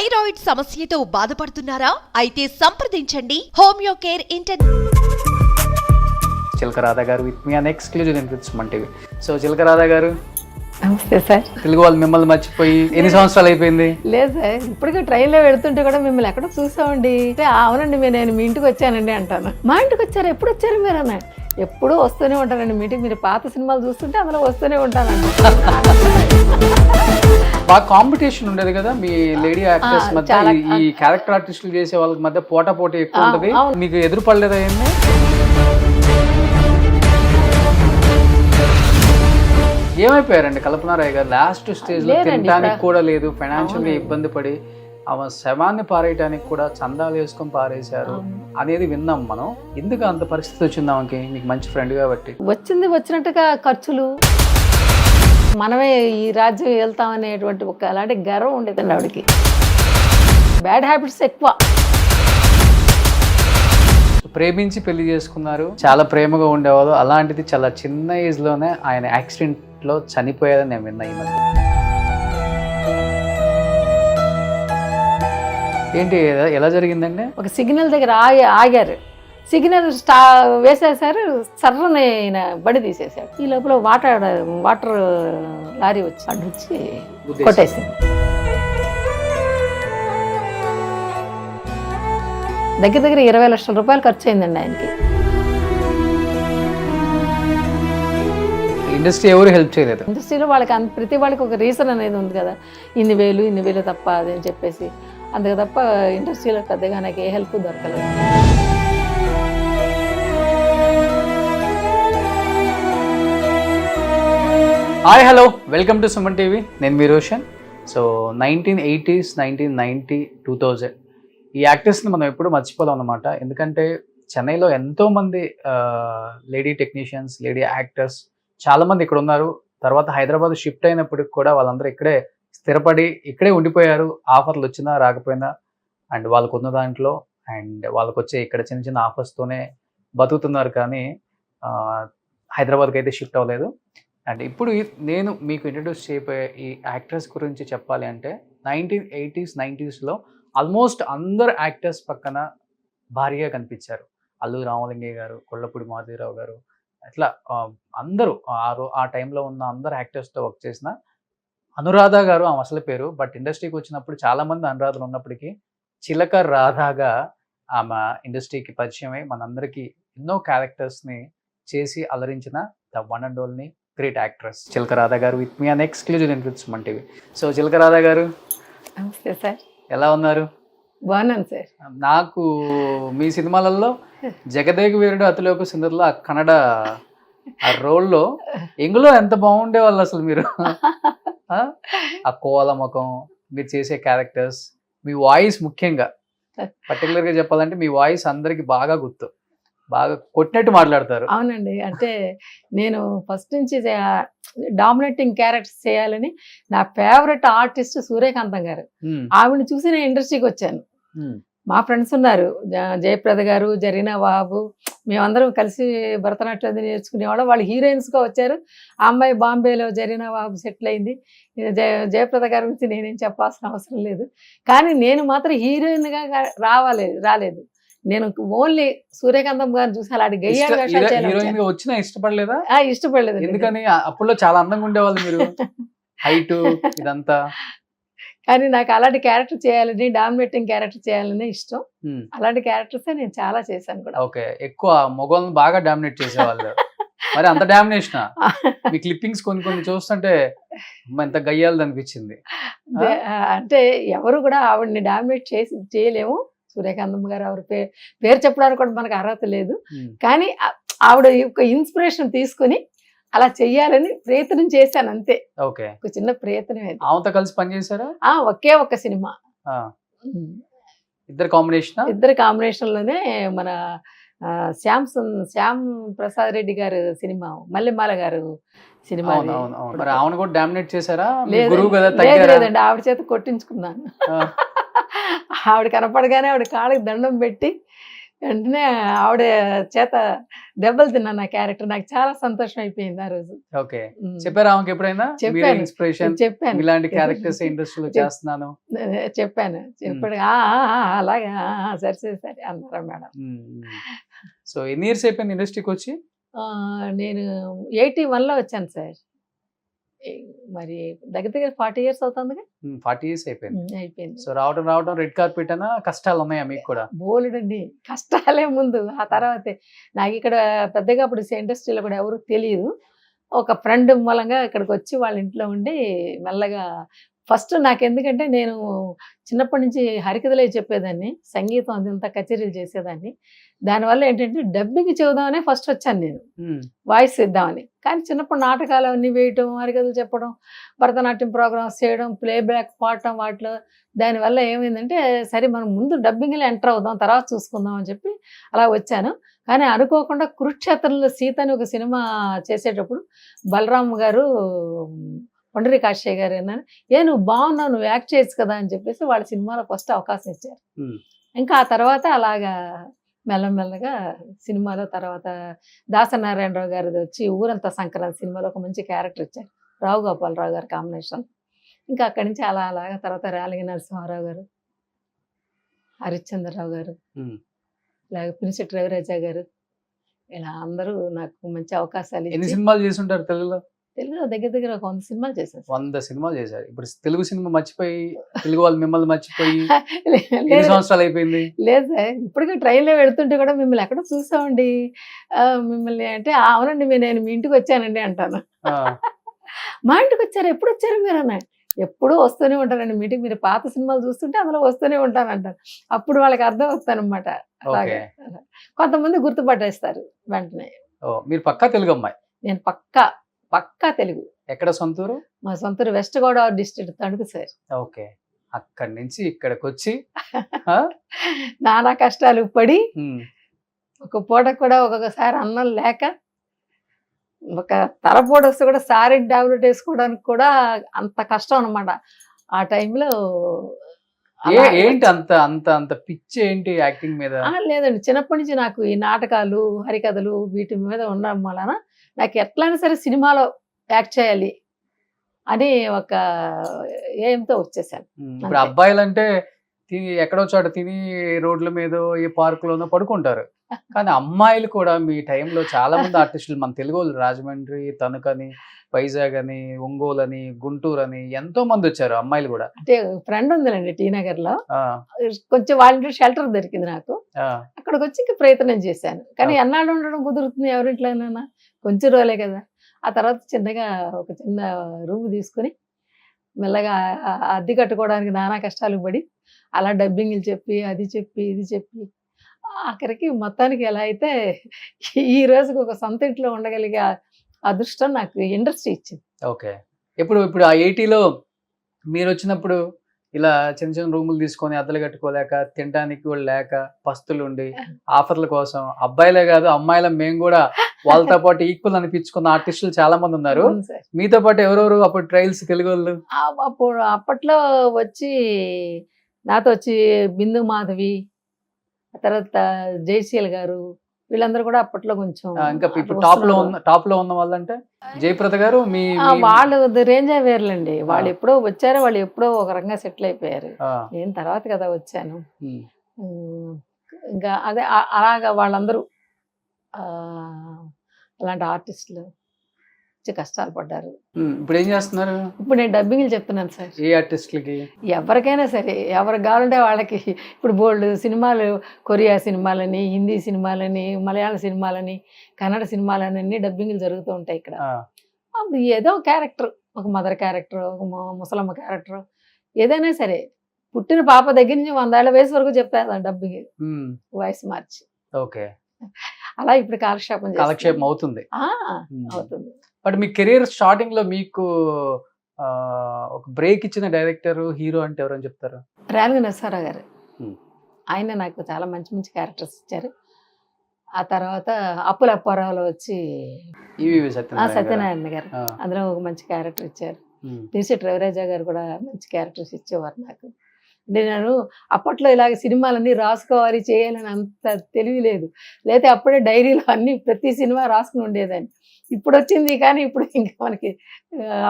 Thyroid సమస్యతో బాధపడుతున్నారా? అయితే సంప్రదించండి హోమియో కేర్ చిలక రాధా గారు with me an exclusive influence మన టీవీ. సో చిలక రాధా గారు, నమస్తే సార్. తెలుగు వాళ్ళు మిమ్మల్ని మర్చిపోయి ఎన్ని సంవత్సరాలు అయిపోయింది? లేదు సార్, ఇప్పటికే ట్రైన్లో వెళ్తుంటే కూడా మిమ్మల్ని ఎక్కడో చూసామండి. అవునండి, నేను మీ ఇంటికి వచ్చానండి అంటాను. మా ఇంటికి వచ్చారు, ఎప్పుడు వచ్చారు మీరు అన్న? ఎప్పుడూ వస్తూనే ఉంటానండి మీ ఇంటికి. మీరు పాత సినిమాలు చూస్తుంటే అందులో వస్తూనే ఉంటానండి. బాగా కాంపిటీషన్ ఉండేది కదా మీ లేడీ యాక్టర్స్ మధ్య, ఈ క్యారెక్టర్ ఆర్టిస్టులు చేసే వాళ్ళ మధ్య పోటా పోటీ ఎక్కువ ఉంటది. మీకు ఎదురు పడలేదా ఏమి? ఏమైపోయారండి కల్పనారాయ్ గారు? లాస్ట్ స్టేజ్ లో తినడానికి కూడా లేదు, ఫైనాన్షియల్ గా ఇబ్బంది పడి ఆమె శవాన్ని పారేయటానికి కూడా చందాలు వేసుకొని పారేశారు అనేది విన్నాం మనం. ఎందుకు అంత పరిస్థితి వచ్చింది ఆమెకి? మీకు మంచి ఫ్రెండ్ కాబట్టి వచ్చినట్టుగా ఖర్చులు, మనమే ఈ రాజ్యం వెళ్తామనేటువంటి ఒక అలాంటి గర్వం ఉండేదండి ఆవిడకి. బ్యాడ్ హ్యాబిట్స్ ఎక్కువ. ప్రేమించి పెళ్లి చేసుకున్నారు, చాలా ప్రేమగా ఉండేవాళ్ళు. అలాంటిది చాలా చిన్న ఏజ్ లోనే ఆయన యాక్సిడెంట్ లో చనిపోయారని నేను విన్నా ఈ మధ్య. ఏంటి, ఎలా జరిగిందండి? ఒక సిగ్నల్ దగ్గర ఆగారు. సిగ్నల్ వేసేసారు, సర్రని బడి తీసేసాడు. ఈ లోపల వాటర్ లారీ వచ్చి అడ్డొచ్చి కొట్టేసింది. దగ్గర 20 లక్షల రూపాయలు ఖర్చు అయిందండి ఆయనకి. ఇండస్ట్రీ ఎవరు హెల్ప్ చేయలేదు. ఇండస్ట్రీలో వాళ్ళకి ప్రతి వాళ్ళకి ఒక రీజన్ అనేది ఉంది కదా, ఇన్ని వేలు తప్ప అదని చెప్పేసి. అందుకు తప్ప ఇండస్ట్రీలో పెద్దగా నాకు ఏ హెల్ప్ దొరకలేదు. Hi, hello, welcome to Suman TV. నేను మీ రోషన్. సో 1980s, 1990, 2000 ఈ యాక్టర్స్ని మనం ఎప్పుడు మర్చిపోలేం అన్నమాట. ఎందుకంటే చెన్నైలో ఎంతోమంది లేడీ టెక్నీషియన్స్, లేడీ యాక్టర్స్ చాలామంది ఇక్కడ ఉన్నారు. తర్వాత హైదరాబాద్ షిఫ్ట్ అయినప్పటికి కూడా వాళ్ళందరూ ఇక్కడే స్థిరపడి ఇక్కడే ఉండిపోయారు. ఆఫర్లు వచ్చినా రాకపోయినా అండ్ వాళ్ళకు ఉన్న దాంట్లో అండ్ వాళ్ళకు వచ్చే ఇక్కడ చిన్న చిన్న ఆఫర్స్తోనే బతుకుతున్నారు. కానీ హైదరాబాద్కి అయితే షిఫ్ట్ అవ్వలేదు. అండ్ ఇప్పుడు నేను మీకు ఇంట్రడ్యూస్ చేయబోయే ఈ యాక్టర్స్ గురించి చెప్పాలి అంటే 1980s, 90sలో ఆల్మోస్ట్ అందరు యాక్టర్స్ పక్కన భారీగా కనిపించారు. అల్లు రామలింగయ్య గారు, కొల్లపూడి మాధవరావు గారు, అట్లా అందరూ ఆ టైంలో ఉన్న అందరు యాక్టర్స్తో వర్క్ చేసిన అనురాధ గారు ఆమె అసలు పేరు. బట్ ఇండస్ట్రీకి వచ్చినప్పుడు చాలామంది అనురాధలు ఉన్నప్పటికీ చిలక రాధాగా ఆమె ఇండస్ట్రీకి పరిచయం అయి మనందరికీ ఎన్నో క్యారెక్టర్స్ని చేసి అలరించిన the one and only great actress Chilaka Radha గారు with me an exclusive influence మన టీవీ. సో చిలక రాధా గారు, నమస్తే సార్. ఎలా ఉన్నారు? బాగున్నాను సార్. నాకు మీ సినిమాలలో జగదేక వీరుడు అతిలోక సుందరిలో ఆ కన్నడ ఆ రోల్లో ఎంగులో ఎంత బాగుండే వాళ్ళు అసలు మీరు. ఆ కోల ముఖం, మీరు చేసే క్యారెక్టర్స్, మీ వాయిస్ ముఖ్యంగా పర్టికులర్గా చెప్పాలంటే మీ వాయిస్ అందరికి బాగా గుర్తు, బాగా కొట్టినట్టు మాట్లాడతారు. అవునండి, అంటే నేను ఫస్ట్ నుంచి డామినేటింగ్ క్యారెక్టర్స్ చేయాలని నా ఫేవరెట్ ఆర్టిస్ట్ సూర్యకాంతం గారు. ఆవిడని చూసి నేను ఇండస్ట్రీకి వచ్చాను. మా ఫ్రెండ్స్ ఉన్నారు, జయప్రద గారు, జరీనా బాబు, మేమందరం కలిసి భరతనాట్యం అది నేర్చుకునేవాళ్ళం. వాళ్ళు హీరోయిన్స్గా వచ్చారు. ఆ అమ్మాయి బాంబేలో జరీనా బాబు సెటిల్ అయింది. జయప్రద గారి గురించి నేనేం చెప్పాల్సిన అవసరం లేదు. కానీ నేను మాత్రం హీరోయిన్గా రాలేదు. నేను ఓన్లీ సూర్యకాంతం గారిని చూసి అలాంటి గయ్యాడు హీరోయిన్ వచ్చినా ఇష్టపడలేదా? ఇష్టపడలేదు. ఎందుకని? అప్పుల్లో చాలా అందంగా ఉండేవాళ్ళు మీరు, హైట్ ఇదంతా. కానీ నాకు అలాంటి క్యారెక్టర్ చేయాలని, డామినేటింగ్ క్యారెక్టర్ చేయాలని ఇష్టం. అలాంటి క్యారెక్టర్స్ నేను చాలా చేశాను కూడా. ఓకే, ఎక్కువ మొగోళ్ళని బాగా డామినేట్ చేసేవాళ్ళు. మరి అంత డామినేషన్ మీ క్లిప్పింగ్స్ కొన్ని చూస్తుంటే ఎంత గయ్యాలి అనిపించింది. అంటే ఎవరు కూడా ఆవిడని డామినేట్ చేయలేము. సూర్యకాంతం గారు ఆవిడ పేరు చెప్పడానికి కూడా మనకు అర్హత లేదు. కానీ ఆవిడ ఒక ఇన్స్పిరేషన్ తీసుకుని అలా చెయ్యాలని ప్రయత్నం చేశాను అంతే. ఓకే, ఒక చిన్న ప్రయత్నం. ఆమెతో కలిసి పనిచేశారా? ఒకే ఒక సినిమా, ఇద్దరు కాంబినేషన్లోనే మన శ్యామ్ ప్రసాద్ రెడ్డి గారు సినిమా, మల్లెమాల గారు సినిమా. ఆమెను కూడా డామినేట్ చేశారా? లేదండి, ఆవిడ చేత కొట్టించుకున్నాను. ఆవిడ కనపడగానే ఆవిడ కాళ్ళకి దండం పెట్టి వెంటనే ఆవిడ చేత దెబ్బలు తిన్నాను నా క్యారెక్టర్. నాకు చాలా సంతోషం అయిపోయింది ఆ రోజు. ఓకే. ఉమ్. చెప్పారా ఆమెకి ఎప్పుడైనా చెప్పాను. ఇన్స్పిరేషన్ చెప్పాను ఇలాంటి క్యారెక్టర్స్ ఇండస్ట్రీలో చేస్తున్నాను? చెప్పాను. అలాగా సరే సరే సరే అన్నారా మేడం. సో ఎన్ని ఇయర్స్ అయిపోయింది ఇండస్ట్రీకి వచ్చి? నేను 81లో వచ్చాను సార్. మరి దగ్గర 40 ఇయర్స్ అవుతుందిగా. 40 ఇయర్స్ అయిపోయింది. అయిపోయింది. సో రావడం రెడ్ కార్పెట్ అనా కష్టాలు ఉన్నాయా మీకు కూడా? బోలెడండి కష్టాలే ముందు. ఆ తర్వాతే నాకు ఇక్కడ పెద్దగా అప్పుడు ఇండస్ట్రీలో కూడా ఎవరు తెలియదు. ఒక ఫ్రెండ్ మూలంగా ఇక్కడికి వచ్చి వాళ్ళ ఇంట్లో ఉండి మెల్లగా ఫస్ట్ నాకెందుకంటే నేను చిన్నప్పటి నుంచి హరికథలే చెప్పేదాన్ని, సంగీతం అదంతా కచేరీలు చేసేదాన్ని. దానివల్ల ఏంటంటే డబ్బింగ్ చెబుదామనే ఫస్ట్ వచ్చాను నేను, వాయిస్ ఇద్దామని. కానీ చిన్నప్పుడు నాటకాలు అన్నీ వేయటం, హరికథలు చెప్పడం, భరతనాట్యం ప్రోగ్రామ్స్ చేయడం, ప్లేబ్యాక్ పాడటం వాటిలో దానివల్ల ఏమైందంటే సరే మనం ముందు డబ్బింగ్లో ఎంటర్ అవుదాం తర్వాత చూసుకుందాం అని చెప్పి అలా వచ్చాను. కానీ అనుకోకుండా కురుక్షేత్రంలో సీత అని ఒక సినిమా చేసేటప్పుడు బలరామ్ గారు, కొండరి కాశయ్య గారు అన్నారు, నువ్వు బాగున్నావు, నువ్వు యాక్ట్ చేయొచ్చు కదా అని చెప్పేసి వాళ్ళ సినిమాలో ఫస్ట్ అవకాశం ఇచ్చారు. ఇంకా ఆ తర్వాత అలాగా మెల్లమెల్లగా సినిమాలో తర్వాత దాసనారాయణరావు గారిది వచ్చి ఊరంతా సంక్రాంతి సినిమాలో ఒక మంచి క్యారెక్టర్ ఇచ్చారు, రావు గోపాలరావు గారి కాంబినేషన్. ఇంకా అక్కడి నుంచి అలాగా తర్వాత రేలంగి నరసింహారావు గారు, హరిశ్చంద్రరావు గారు, అలాగే పినిశెట్టి రవిరాజా గారు, ఇలా అందరూ నాకు మంచి అవకాశాలు. ఎన్ని సినిమాలు చేసి ఉంటారు తెలుగులో? తెలుగులో దగ్గర ఒక 100 సినిమాలు చేశాను. 100 సినిమాలు చేశారు. ఇప్పుడు తెలుగు సినిమా మర్చిపోయి తెలుగు వాళ్ళు మిమ్మల్ని మర్చిపోయి ఎన్ని సంవత్సరాలు అయిపోయింది? లేదు సార్, ఇప్పటికీ ట్రైన్లో వెళుతుంటే కూడా మిమ్మల్ని ఎక్కడ చూసామండి, మిమ్మల్ని అంటే అవునండి నేను మీ ఇంటికి వచ్చానండి అంటాను. మా ఇంటికి వచ్చారు, ఎప్పుడు వచ్చారు మీరు అన్న? ఎప్పుడూ వస్తూనే ఉంటానండి మీటింగ్, మీరు పాత సినిమాలు చూస్తుంటే అందులో వస్తూనే ఉంటానంటారు. అప్పుడు వాళ్ళకి అర్థం వస్తానమాట. అలాగే కొంతమంది గుర్తుపట్టేస్తారు వెంటనే. మీరు పక్కా తెలుగు అమ్మాయి? నేను పక్కా తెలుగు. ఎక్కడ సొంతూరు? మా సొంతూరు west Godavari district, Tanuku sir. Okay. అక్కడి నుంచి ఇక్కడికి వచ్చి నానా కష్టాలు పడి ఒక పూట కూడా ఒక్కొక్కసారి అన్నం లేక, ఒక తలపోటు వస్తే కూడా సారీ టాబ్లెట్ వేసుకోవడానికి కూడా అంత కష్టం అనమాట ఆ టైంలో. ఏంటి అంత అంత అంత పిచ్చి ఏంటి యాక్టింగ్ మీద? లేదండి, చిన్నప్పటి నుంచి నాకు ఈ నాటకాలు, హరికథలు వీటి మీద ఉండడం వలన నాకు ఎట్లయినా సరే సినిమాలో యాక్ట్ చేయాలి అని ఒక ఏంతో వచ్చేసాను. ఇప్పుడు అబ్బాయిలు అంటే ఎక్కడో చోట తిని రోడ్ల మీద ఏ పార్కులోనో పడుకుంటారు. కానీ అమ్మాయిలు కూడా మీ టైంలో చాలా మంది ఆర్టిస్టులు మన తెలుగు వాళ్ళు, రాజమండ్రి, తణుకని, వైజాగ్ అని, ఒంగోలు అని, గుంటూరు అని ఎంతో మంది వచ్చారు అమ్మాయిలు కూడా. అంటే ఫ్రెండ్ ఉందిలేండి టీ నగర్ లో, కొంచెం వాలంటీర్ షెల్టర్ దొరికింది నాకు, అక్కడికి వచ్చి ఇంకా ప్రయత్నం చేశాను. కానీ ఎన్నాళ్ళు ఉండడం కుదురుతుంది ఎవరింట్లోనైనా, కొంచెం రోజులే కదా. ఆ తర్వాత చిన్నగా ఒక చిన్న రూమ్ తీసుకుని మెల్లగా అద్దె కట్టుకోవడానికి నానా కష్టాలు పడి అలా డబ్బింగ్లు చెప్పి అది చెప్పి ఇది చెప్పి ఆఖరికి మొత్తానికి ఎలా అయితే ఈ రోజుకి ఒక సొంత ఇంట్లో ఉండగలిగే అదృష్టం నాకు ఇండస్ట్రీ ఇచ్చింది. ఓకే. ఇప్పుడు ఆ 80లో మీరు వచ్చినప్పుడు ఇలా చిన్న చిన్న రూములు తీసుకొని అద్దెలు కట్టుకోలేక, తినడానికి కూడా లేక, పస్తులు ఉండి ఆఫర్ల కోసం అబ్బాయిలే కాదు అమ్మాయిల మేము కూడా వాళ్ళతో పాటు ఈక్వల్ అనిపించుకున్న ఆర్టిస్టులు చాలా మంది ఉన్నారు. మీతో పాటు ఎవరెవరు అప్పుడు ట్రయల్స్ తెలుగు వాళ్ళు? అప్పట్లో వచ్చి నాతో వచ్చి బిందు మాధవి, తర్వాత జయశీల్ గారు, వీళ్ళందరూ కూడా అప్పట్లో కొంచెం ఇంకా ఇప్పుడు టాప్ లో ఉన్న వాళ్ళంటే జయప్రద గారు, మీ వాళ్ళు రేంజ్ వేర్లండి. వాళ్ళు ఎప్పుడో వచ్చారు, వాళ్ళు ఎప్పుడో ఒక రకంగా సెటిల్ అయిపోయారు. నేను తర్వాత కదా వచ్చాను. ఇంకా అదే అలాగా వాళ్ళందరూ అలాంటి ఆర్టిస్టులు కష్టాలు పడ్డారు. ఇప్పుడు ఏం చేస్తున్నారు? ఇప్పుడు నేను డబ్బింగ్లు చెప్తున్నాను సార్. ఏ ఆర్టిస్టులకి? ఎవరికైనా సరే, ఎవరికి కావాలంటే వాళ్ళకి. ఇప్పుడు బోల్డ్ సినిమాలు, కొరియా సినిమాలని, హిందీ సినిమాలని, మలయాళ సినిమాలని, కన్నడ సినిమాలని అన్ని డబ్బింగ్లు జరుగుతూ ఉంటాయి ఇక్కడ. ఏదో క్యారెక్టర్, ఒక మదర్ క్యారెక్టర్, ఒక ముసలమ్మ క్యారెక్టర్, ఏదైనా సరే పుట్టిన పాప దగ్గర నుంచి 100 ఏళ్ల వయసు వరకు చెప్తారు డబ్బింగ్, వాయిస్ మార్చి. ఓకే. అలా ఇప్పుడు కాలక్షేపం అవుతుంది. అవుతుంది. బట్ మీ కెరీర్ స్టార్టింగ్ లో మీకు ఒక బ్రేక్ ఇచ్చిన డైరెక్టర్, హీరో అంటే ఎవరని చెప్తారు? రేలంగి నరసింహారావు గారు. ఆయన నాకు చాలా మంచి మంచి క్యారెక్టర్స్ ఇచ్చారు. ఆ తర్వాత అప్పుల అప్పారావులో వచ్చి సత్యనారాయణ గారు, అందులో ఒక మంచి క్యారెక్టర్ ఇచ్చారు. పినిశెట్టి రవిరాజా గారు కూడా మంచి క్యారెక్టర్స్ ఇచ్చేవారు నాకు. అంటే నేను అప్పట్లో ఇలాగ సినిమాలన్నీ రాసుకోవాలి చేయాలని అంత తెలివి లేదు. లేకపోతే అప్పుడే డైరీలో అన్ని ప్రతి సినిమా రాసుకుని ఉండేదాన్ని. ఇప్పుడు వచ్చింది కానీ ఇప్పుడు ఇంకా మనకి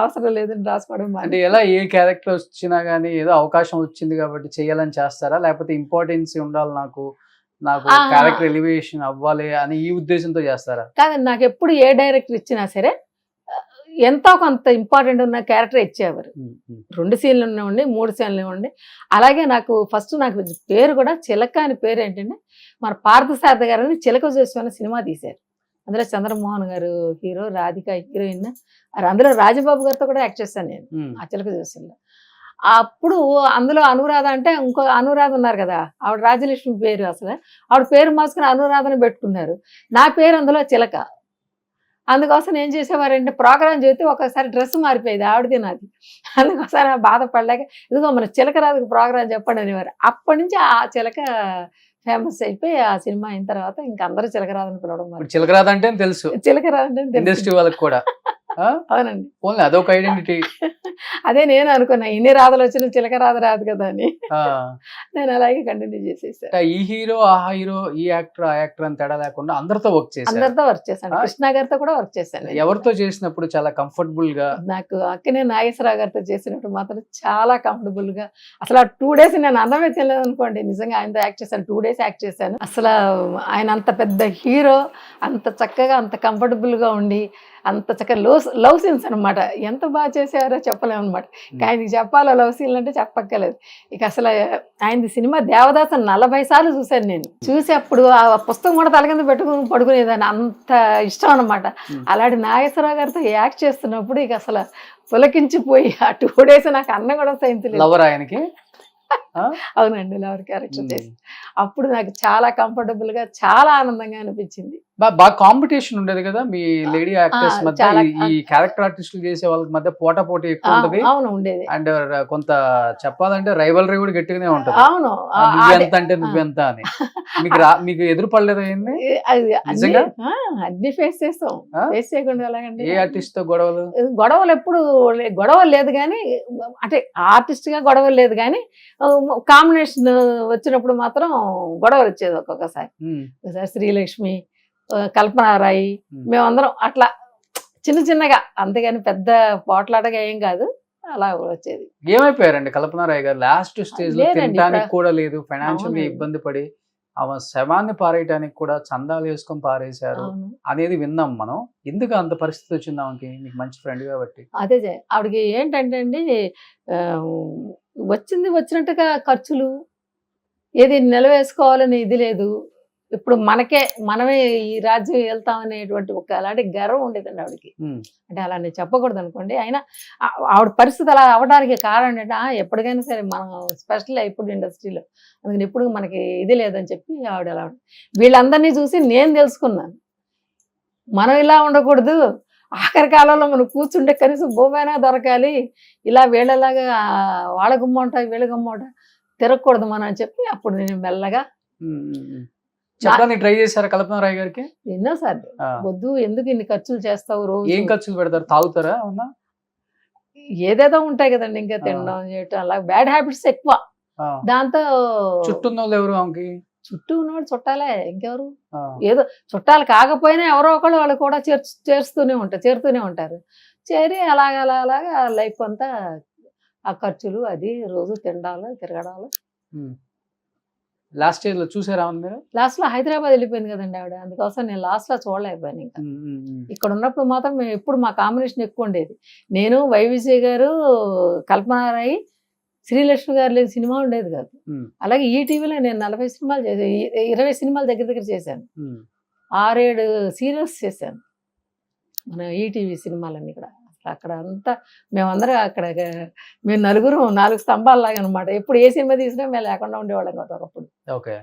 అవసరం లేదని రాసుకోవడం అంటే ఎలా ఏ క్యారెక్టర్ వచ్చినా గానీ ఏదో అవకాశం వచ్చింది కాబట్టి చేయాలని చేస్తారా, లేకపోతే ఇంపార్టెన్స్ ఉండాలి నాకు క్యారెక్టర్ ఎలివేషన్ అవ్వాలి అని ఈ ఉద్దేశంతో చేస్తారా? కాదండి, నాకు ఎప్పుడు ఏ డైరెక్టర్ ఇచ్చినా సరే ఎంతో కొంత ఇంపార్టెంట్ ఉన్న క్యారెక్టర్ ఇచ్చేవారు. 2 సీన్లు ఉండి 3 సీన్లు ఉండి. అలాగే నాకు ఫస్ట్ నాకు పేరు కూడా చిలక అని పేరు ఏంటంటే మన పార్థసారథి గారు అని చిలక చూసి సినిమా తీశారు. అందులో చంద్రమోహన్ గారు హీరో, రాధిక హీరోయిన్. అందులో రాజబాబు గారితో కూడా యాక్ట్ చేశాను నేను ఆ చిలక చూసిలో. అప్పుడు అందులో అనురాధ అంటే ఇంకో అనురాధ ఉన్నారు కదా, ఆవిడ రాజలక్ష్మి పేరు. అసలు ఆవిడ పేరు మార్చుకుని అనురాధని పెట్టుకున్నారు. నా పేరు అందులో చిలక. అందుకోసం ఏం చేసేవారంటే ప్రోగ్రామ్ చేస్తే ఒకసారి డ్రెస్ మారిపోయేది ఆవిడది నాది. అందుకోసం బాధపడలేక ఇదిగో మన చిలకరాజుకి ప్రోగ్రామ్ చెప్పండి అనేవారు. అప్పటి నుంచి ఆ చిలక ఫేమస్ అయిపోయి ఆ సినిమా అయిన తర్వాత ఇంకా అందరూ చిలకరాదని పిలవడం. చిలకరాధ అంటే తెలుసు చిలకరాజు అంటే ఇండస్ట్రీ వాళ్ళకి కూడా. అవునండి, అదొక ఐడెంటిటీ. అదే నేను అనుకున్నా, ఇన్ని రాధలు వచ్చిన చిలకరాధ రాదు కదా అని నేను అలాగే కంటిన్యూ చేసేసాను. ఈ హీరో ఆ హీరో, ఈ యాక్టర్ ఆ యాక్టర్ అని తేడా లేకుండా అందరితో వర్క్ చేశాను. కృష్ణ గారితో కూడా వర్క్ చేశాను. ఎవరితో చేసినప్పుడు చాలా కంఫర్టబుల్ గా? నాకు అక్కనే నాగేశ్వరరావు గారితో చేసినప్పుడు మాత్రం చాలా కంఫర్టబుల్ గా. అసలు ఆ 2 days నేను అన్నమే తెలియదు అనుకోండి, నిజంగా ఆయనతో యాక్ట్ చేశాను. 2 days యాక్ట్ చేశాను. అసలు ఆయన అంత పెద్ద హీరో, అంత చక్కగా అంత కంఫర్టబుల్ గా ఉండి అంత చక్కగా లవ్ సీన్స్ అనమాట. ఎంత బాగా చేసారో చెప్పలేము అనమాట. ఆయనకి చెప్పాలో లవ్ సీన్లు అంటే చెప్పక్కర్లేదు. ఇక అసలు ఆయనది సినిమా దేవదాస్ 40 సార్లు చూశాను నేను. చూసి అప్పుడు ఆ పుస్తకం కూడా తల కింద పెట్టుకుని పడుకునేదాన్ని, అంత ఇష్టం అనమాట. అలాంటి నాగేశ్వరరావు గారితో యాక్ట్ చేస్తున్నప్పుడు ఇక అసలు పులకించిపోయి ఆ 2 days నాకు అన్న కూడా సైన్తులేదు. ఆయనకి అవునండి, లవర్ క్యారెక్టర్ చేసి అప్పుడు నాకు చాలా కంఫర్టబుల్ గా చాలా ఆనందంగా అనిపించింది. బాగా కాంపిటీషన్ ఉండేది కదా మీ లేడీ యాక్టర్స్ మధ్య, ఈ క్యారెక్టర్ ఆర్టిస్టులు చేసే వాళ్ళ మధ్య పోటీ ఎక్కువ ఉంటది. అవును, ఉండేది. అండ్ కొంత చెప్పాలంటే రైవలరీ కూడా గట్టిగానే ఉంటది. అవును, నువ్వెంత అంటే నువ్వెంత అని. మీకు ఎదురు పడలేదు అయింది? అన్ని ఫేస్ చేస్తాం. ఫేస్ చేయకుండా ఎలాగండి? ఏ ఆర్టిస్ట్ తో గొడవలు ఎప్పుడు గొడవలు లేదు కానీ, అంటే ఆర్టిస్ట్ గా గొడవలు లేదు కానీ కాంబినేషన్ వచ్చినప్పుడు మాత్రం గొడవలు వచ్చేది. ఒక్కొక్కసారి శ్రీలక్ష్మి, కల్పనారాయి, మేమందరం అట్లా చిన్న చిన్నగా, అంతేగాని పెద్ద పోట్లాటగా ఏం కాదు, అలా వచ్చేది. ఏమైపోయారండి కల్పనారాయ్ గారు? లాస్ట్ స్టేజ్ లో తినడానికి కూడా లేదు, ఫైనాన్షియల్ గా ఇబ్బంది పడి ఆమె శవాన్ని పారేయటానికి కూడా చందాలు వేసుకొని పారేశారు అనేది విన్నాం మనం. ఎందుకు అంత పరిస్థితి వచ్చింది ఆమెకి? మీకు మంచి ఫ్రెండ్ కాబట్టి. అదే ఆవిడకి ఏంటంటే అండి, వచ్చినట్టుగా ఖర్చులు ఏది నిలవేసుకోవాలని ఇది లేదు. ఇప్పుడు మనమే ఈ రాజ్యం వెళ్తామనేటువంటి ఒక అలాంటి గర్వం ఉండేదండి ఆవిడకి. అంటే అలా నేను చెప్పకూడదు అనుకోండి. అయినా ఆవిడ పరిస్థితి అలా అవ్వడానికి కారణం ఏంటంటే ఎప్పటికైనా సరే మనం స్పెషల్ ఇప్పుడు ఇండస్ట్రీలో అందుకని ఎప్పుడు మనకి ఇది లేదని చెప్పి ఆవిడ అలా వీళ్ళందరినీ చూసి నేను తెలుసుకున్నాను, మనం ఇలా ఉండకూడదు, ఆఖరి కాలంలో మనం కూర్చుంటే కనీసం భూమైనా దొరకాలి, ఇలా వీళ్ళలాగా వాళ్ళ గుమ్మంట వీళ్ళ గుమ్మంట తిరగకూడదు మనం అని చెప్పి అప్పుడు నేను మెల్లగా ట్రై చేశారా కల్పనారాయ్ గారికి? ఎన్నోసార్లు వద్దు, ఎందుకు ఇన్ని ఖర్చులు చేస్తావు, రోజు ఏం ఖర్చులు పెడతారు? తాగుతారా? ఏదేదో ఉంటాయి కదండి, ఇంకా తినడం చేయటం, అలా బ్యాడ్ హ్యాబిట్స్ ఎక్కువ. దాంతో చుట్టూ ఎవరు ఆమెకి? చుట్టూ ఉన్నవాడు చుట్టాలే, ఇంకెవరు? ఏదో చుట్టాలు కాకపోయినా ఎవరో ఒకళ్ళు వాళ్ళు కూడా చేరుతూనే ఉంటారు. చేరి అలాగా లైఫ్ అంతా ఆ ఖర్చులు, అది రోజు తినడాలు తిరగడాలు. లాస్ట్ ఇయర్ లో చూసారా మీరు? లాస్ట్ లో హైదరాబాద్ వెళ్ళిపోయింది కదండి ఆవిడ, అందుకోసం నేను లాస్ట్ లో చూడలేకపోయాను. ఇంకా ఇక్కడ ఉన్నప్పుడు మాత్రం మేము ఎప్పుడు మా కాంబినేషన్ ఎక్కువ ఉండేది. నేను, వైవిజయ్ గారు, కల్పనారాయి, శ్రీలక్ష్మి గారు లేని సినిమా ఉండేది కాదు. అలాగే ఈ టీవీలో నేను 40 సినిమాలు చేశాను, 20 సినిమాలు దగ్గర చేశాను, 6-7 సీరియల్స్ చేశాను మన ఈటీవీ సినిమాలన్నీ కూడా. అక్కడ అంతా మేమందరం అక్కడ మేము నలుగురు 4 స్తంభాలలాగా అనమాట. ఎప్పుడు ఏ సినిమా తీసినా మేము లేకుండా ఉండేవాళ్ళం కదా ఒకప్పుడు. ఓకే,